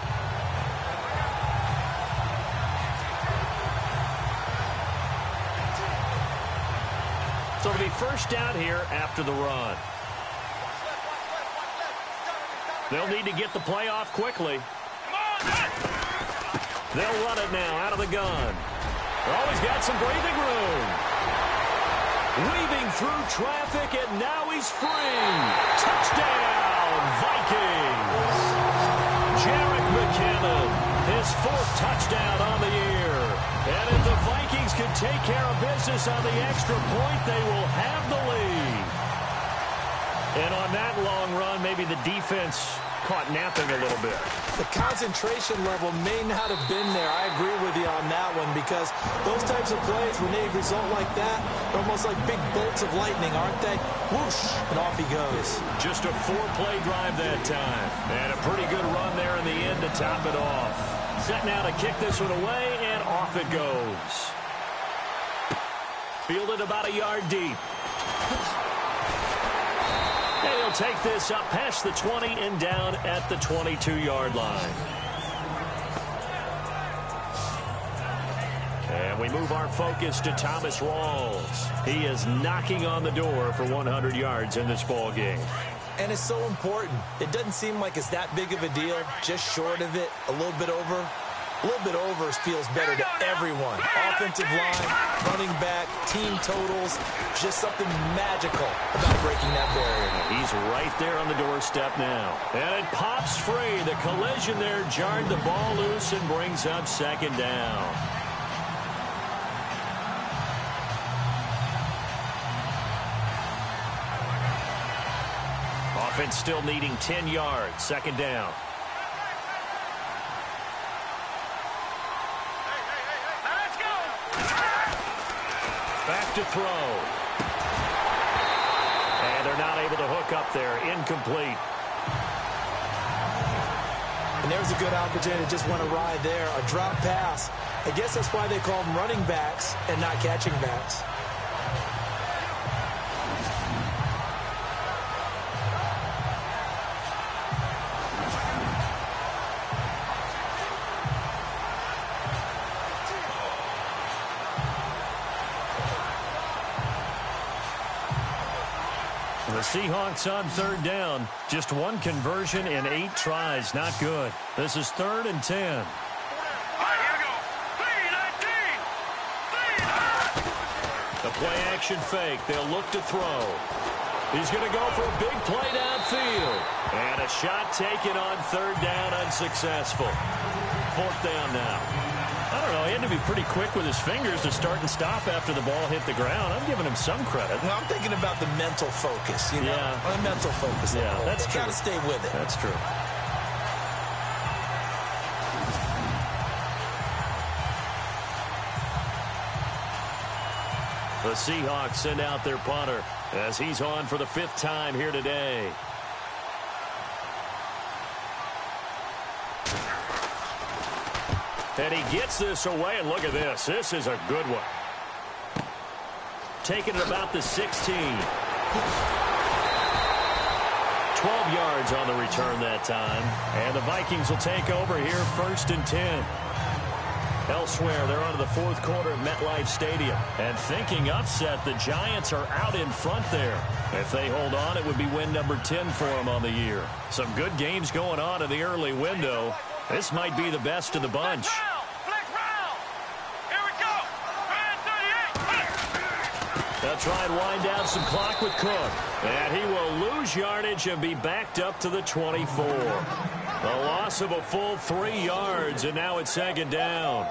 So it'll be 1st down here after the run. They'll need to get the play off quickly. They'll run it now out of the gun. Oh, he's got some breathing room. Weaving through traffic, and now he's free. Touchdown, Vikings. Jarek McKinnon, his 4th touchdown on the year. And if the Vikings can take care of business on the extra point, they will have the lead. And on that long run, maybe the defense caught napping a little bit. The concentration level may not have been there. I agree with you on that one, because those types of plays, when they result like that, they're almost like big bolts of lightning, aren't they? Whoosh, and off he goes. Just a 4-play drive that time. And a pretty good run there in the end to top it off. Set now to kick this one away, and off it goes. Fielded about a yard deep. And he'll take this up past the 20 and down at the 22-yard line. And we move our focus to Thomas Rawls. He is knocking on the door for 100 yards in this ball game. And it's so important. It doesn't seem like it's that big of a deal. Just short of it, a little bit over. A little bit over feels better to everyone. Offensive line, running back, team totals, just something magical about breaking that barrier. He's right there on the doorstep now. And it pops free. The collision there jarred the ball loose and brings up 2nd down. Offense still needing 10 yards. 2nd down. Back to throw. And they're not able to hook up there. Incomplete. And there's a good opportunity to just want to ride there. A drop pass. I guess that's why they call them running backs and not catching backs. The Seahawks on 3rd down. Just 1 conversion in 8 tries. Not good. This is 3rd and 10. All right, here we go. 3-19. The play action fake. They'll look to throw. He's going to go for a big play downfield. And a shot taken on 3rd down, unsuccessful. 4th down now. I don't know. He had to be pretty quick with his fingers to start and stop after the ball hit the ground. I'm giving him some credit. Well, I'm thinking about the mental focus, you know? Yeah. The mental focus. Yeah, that's true. Got to stay with it. That's true. The Seahawks send out their punter as he's on for the 5th time here today. And he gets this away, and look at this. This is a good one. Taking it about the 16. 12 yards on the return that time. And the Vikings will take over here 1st and 10. Elsewhere, they're on to the 4th quarter at MetLife Stadium. And thinking upset, the Giants are out in front there. If they hold on, it would be win number 10 for them on the year. Some good games going on in the early window. This might be the best of the bunch. Flex round. Here we go. Ryan 38. They'll try and wind down some clock with Cook. And he will lose yardage and be backed up to the 24. A loss of a full 3 yards, and now it's 2nd down.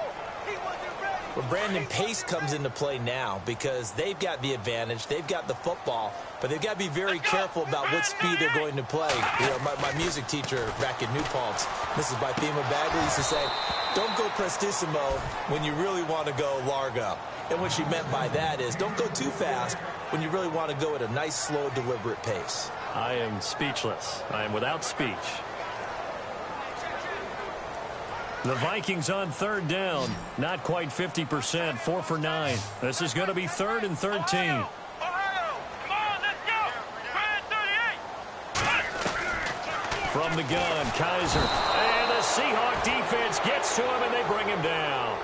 Well, Brandon, pace comes into play now because they've got the advantage. They've got the football, but they've got to be very careful about what speed they're going to play. You know, my music teacher back in New Paltz, Mrs. Bythema Bagley, used to say, don't go prestissimo when you really want to go largo. And what she meant by that is don't go too fast when you really want to go at a nice, slow, deliberate pace. I am speechless. I am without speech. The Vikings on 3rd down. Not quite 50%. 4 for 9. This is going to be 3rd and 13. Ohio. Come on, let's go. Ryan 38. From the gun, Kaiser. And the Seahawk defense gets to him, and they bring him down.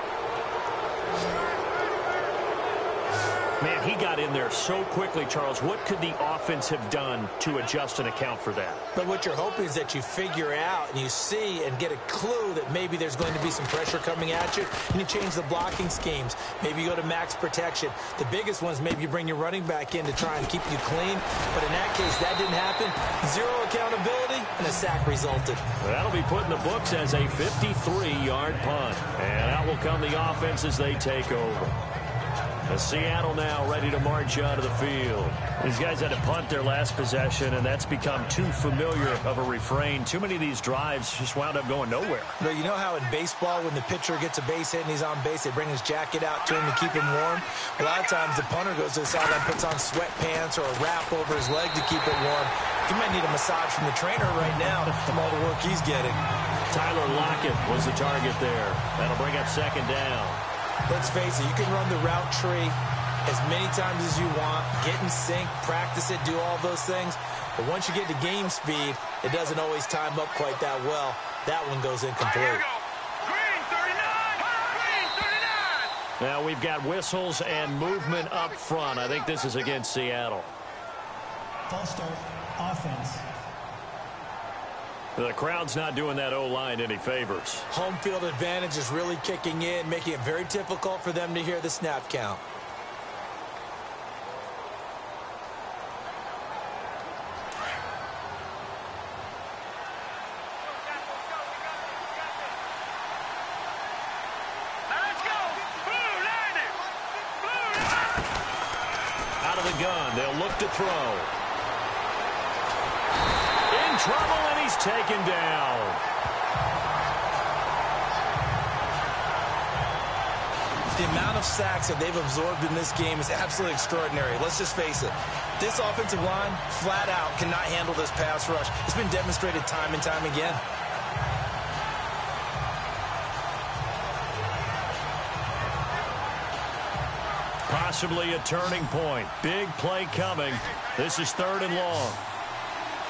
Man, he got in there so quickly, Charles. What could the offense have done to adjust and account for that? But what you're hoping is that you figure out and you see and get a clue that maybe there's going to be some pressure coming at you, and you change the blocking schemes. Maybe you go to max protection. The biggest one is maybe you bring your running back in to try and keep you clean. But in that case, that didn't happen. Zero accountability, and a sack resulted. That'll be put in the books as a 53-yard punt. And out will come the offense as they take over. Seattle now ready to march out of the field. These guys had to punt their last possession, and that's become too familiar of a refrain. Too many of these drives just wound up going nowhere. But you know how in baseball, when the pitcher gets a base hit and he's on base, they bring his jacket out to him to keep him warm? A lot of times the punter goes to the sideline, puts on sweatpants or a wrap over his leg to keep it warm. He might need a massage from the trainer right now from all the work he's getting. Tyler Lockett was the target there. That'll bring up second down. Let's face it, you can run the route tree as many times as you want, get in sync, practice it, do all those things. But once you get to game speed, it doesn't always time up quite that well. That one goes incomplete. Green 39! Green 39! Now we've got whistles and movement up front. I think this is against Seattle. False start, offense. The crowd's not doing that O-line any favors. Home field advantage is really kicking in, making it very difficult for them to hear the snap count. Out of the gun, they'll look to throw. In trouble, and he's taken down. The amount of sacks that they've absorbed in this game is absolutely extraordinary. Let's just face it. This offensive line, flat out, cannot handle this pass rush. It's been demonstrated time and time again. Possibly a turning point. Big play coming. This is 3rd and long.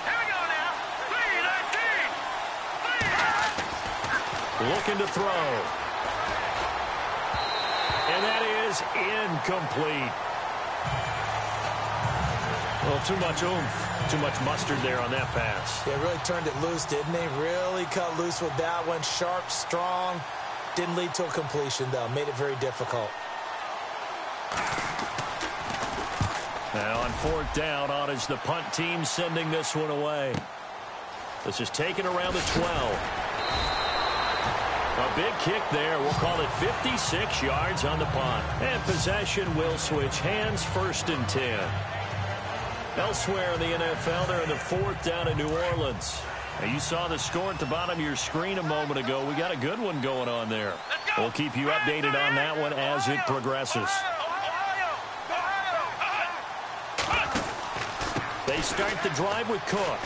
Here we go now. 3-19. Looking to throw. And that is incomplete. Well, too much oomph. Too much mustard there on that pass. Yeah, really turned it loose, didn't he? Really cut loose with that one. Sharp, strong. Didn't lead to a completion, though. Made it very difficult. Now on 4th down, on is the punt team sending this one away. This is taken around the 12. A big kick there. We'll call it 56 yards on the punt. And possession will switch hands, 1st and 10. Elsewhere in the NFL, they're in the 4th down in New Orleans. Now, you saw the score at the bottom of your screen a moment ago. We got a good one going on there. We'll keep you updated on that one as it progresses. They start the drive with Cook.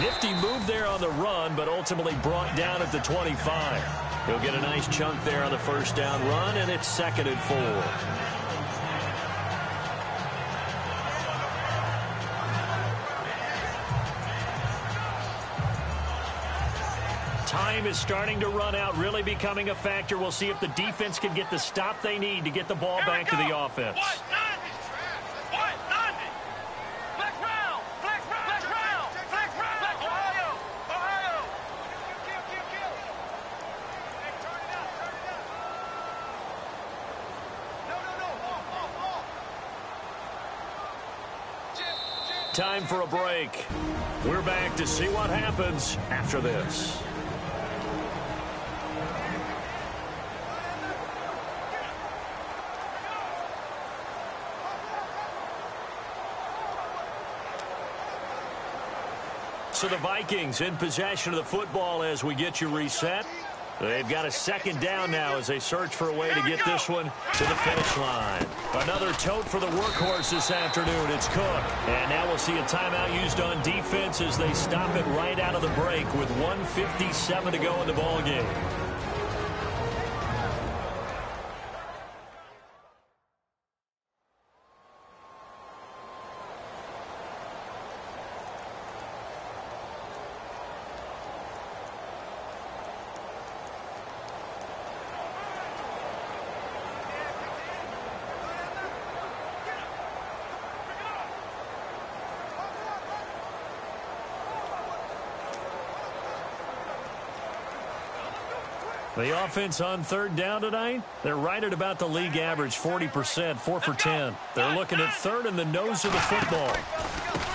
Nifty move there on the run, but ultimately brought down at the 25. He'll get a nice chunk there on the 1st down run, and it's 2nd and 4. Time is starting to run out, really becoming a factor. We'll see if the defense can get the stop they need to get the ball back to the offense. Time for a break. We're back to see what happens after this. So the Vikings in possession of the football as we get you reset. They've got a 2nd down now as they search for a way to get this one to the finish line. Another tote for the workhorse this afternoon. It's Cook. And now we'll see a timeout used on defense as they stop it right out of the break with 1:57 to go in the ballgame. The offense on third down tonight, they're right at about the league average, 40%, 4 for 10. They're looking at third in the nose of the football.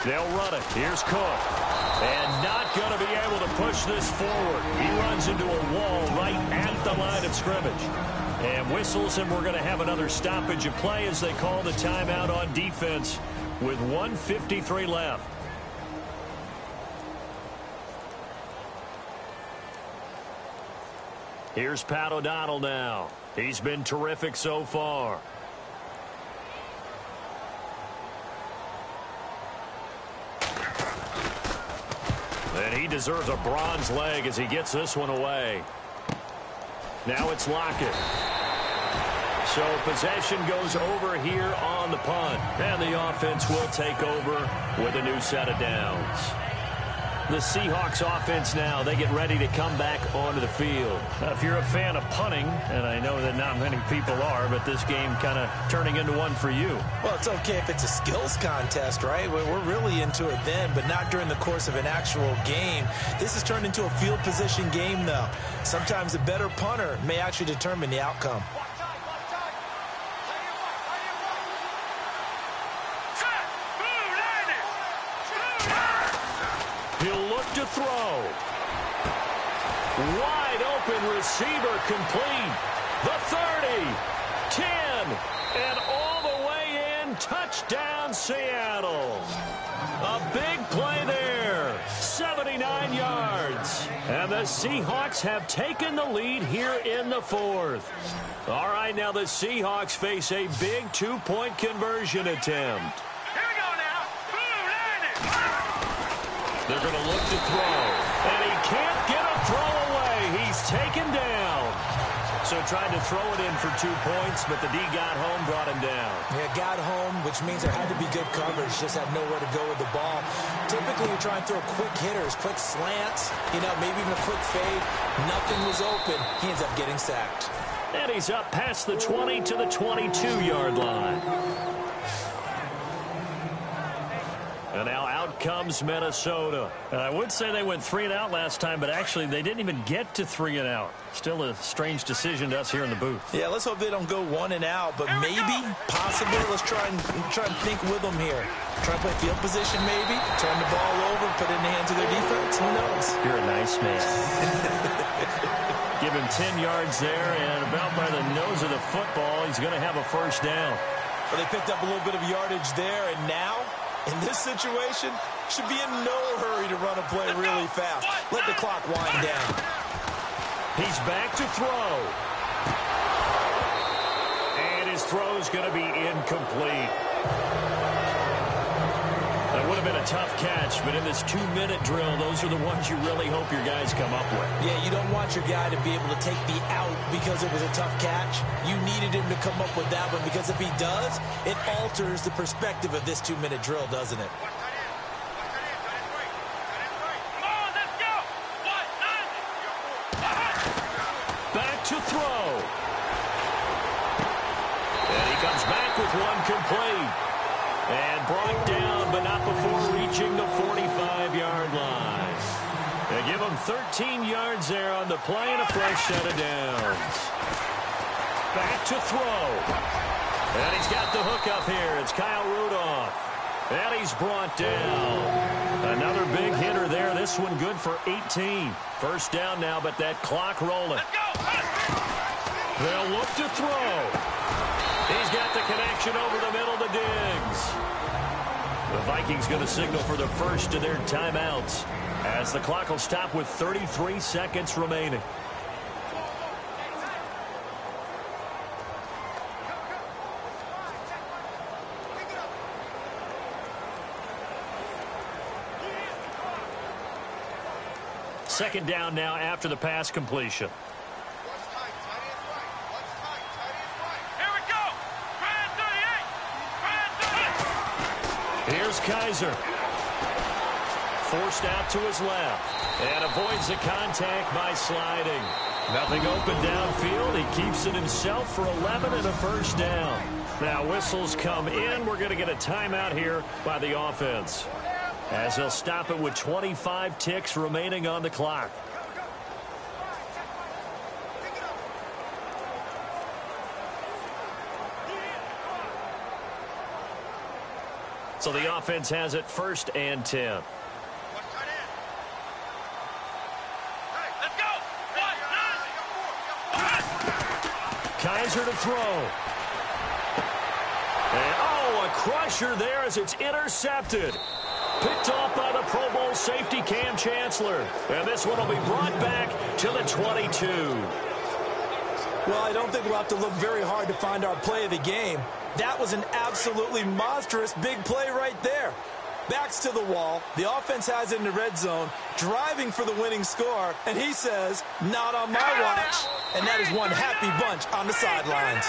They'll run it. Here's Cook. And not going to be able to push this forward. He runs into a wall right at the line of scrimmage. And whistles, and we're going to have another stoppage of play as they call the timeout on defense with 1:53 left. Here's Pat O'Donnell now. He's been terrific so far. And he deserves a bronze leg as he gets this one away. Now it's Lockett. So possession goes over here on the punt. And the offense will take over with a new set of downs. The Seahawks offense now, they get ready to come back onto the field. Now, if you're a fan of punting, and I know that not many people are, but this game kind of turning into one for you. Well, it's okay if it's a skills contest, right? We're really into it then, but not during the course of an actual game. This has turned into a field position game, though. Sometimes the better punter may actually determine the outcome. He'll look to throw. Wide open receiver complete. The 30, 10, and all the way in. Touchdown, Seattle. A big play there. 79 yards. And the Seahawks have taken the lead here in the fourth. All right, now the Seahawks face a big two-point conversion attempt. They're going to look to throw. And he can't get a throw away. He's taken down. So tried to throw it in for 2 points, but the D got home, brought him down. Yeah, got home, which means there had to be good coverage. Just had nowhere to go with the ball. Typically, you try and throw quick hitters, quick slants, maybe even a quick fade. Nothing was open. He ends up getting sacked. And he's up past the 20 to the 22-yard line. And now out comes Minnesota. And I would say they went 3 and out last time, but actually they didn't even get to 3 and out. Still a strange decision to us here in the booth. Yeah, let's hope they don't go 1 and out, but maybe, possibly, let's try and think with them here. Try and play field position maybe, turn the ball over, put it in the hands of their defense. Who knows? You're a nice man. Give him 10 yards there, and about by the nose of the football, he's going to have a first down. Well, they picked up a little bit of yardage there, and now, in this situation, should be in no hurry to run a play really fast. Let the clock wind down. He's back to throw. And his throw's going to be incomplete. That would have been a tough catch, but in this 2-minute drill, those are the ones you really hope your guys come up with. Yeah, you don't want your guy to be able to take the out because it was a tough catch. You needed him to come up with that one, because if he does, it alters the perspective of this 2-minute drill, doesn't it? Back to throw. And he comes back with one complete. And brought down, but not before reaching the 45-yard line. They give him 13 yards there on the play and a fresh set of downs. Back to throw. And he's got the hook up here. It's Kyle Rudolph. And he's brought down. Another big hitter there. This one good for 18. First down now, but that clock rolling. They'll look to throw. He's got the connection over the middle to Diggs. The Vikings going to signal for the first of their timeouts as the clock will stop with 33 seconds remaining. Second down now after the pass completion. Here's Kaiser. Forced out to his left. And avoids the contact by sliding. Nothing open downfield. He keeps it himself for 11 and a first down. Now whistles come in. We're going to get a timeout here by the offense, as he'll stop it with 25 ticks remaining on the clock. So the offense has it 1st and 10. Let's go. Kaiser to throw. And, a crusher there as it's intercepted. Picked off by the Pro Bowl safety Cam Chancellor. And this one will be brought back to the 22. Well, I don't think we'll have to look very hard to find our play of the game. That was an absolutely monstrous big play right there. Backs to the wall. The offense has it in the red zone, driving for the winning score. And he says, not on my watch. And that is one happy bunch on the sidelines.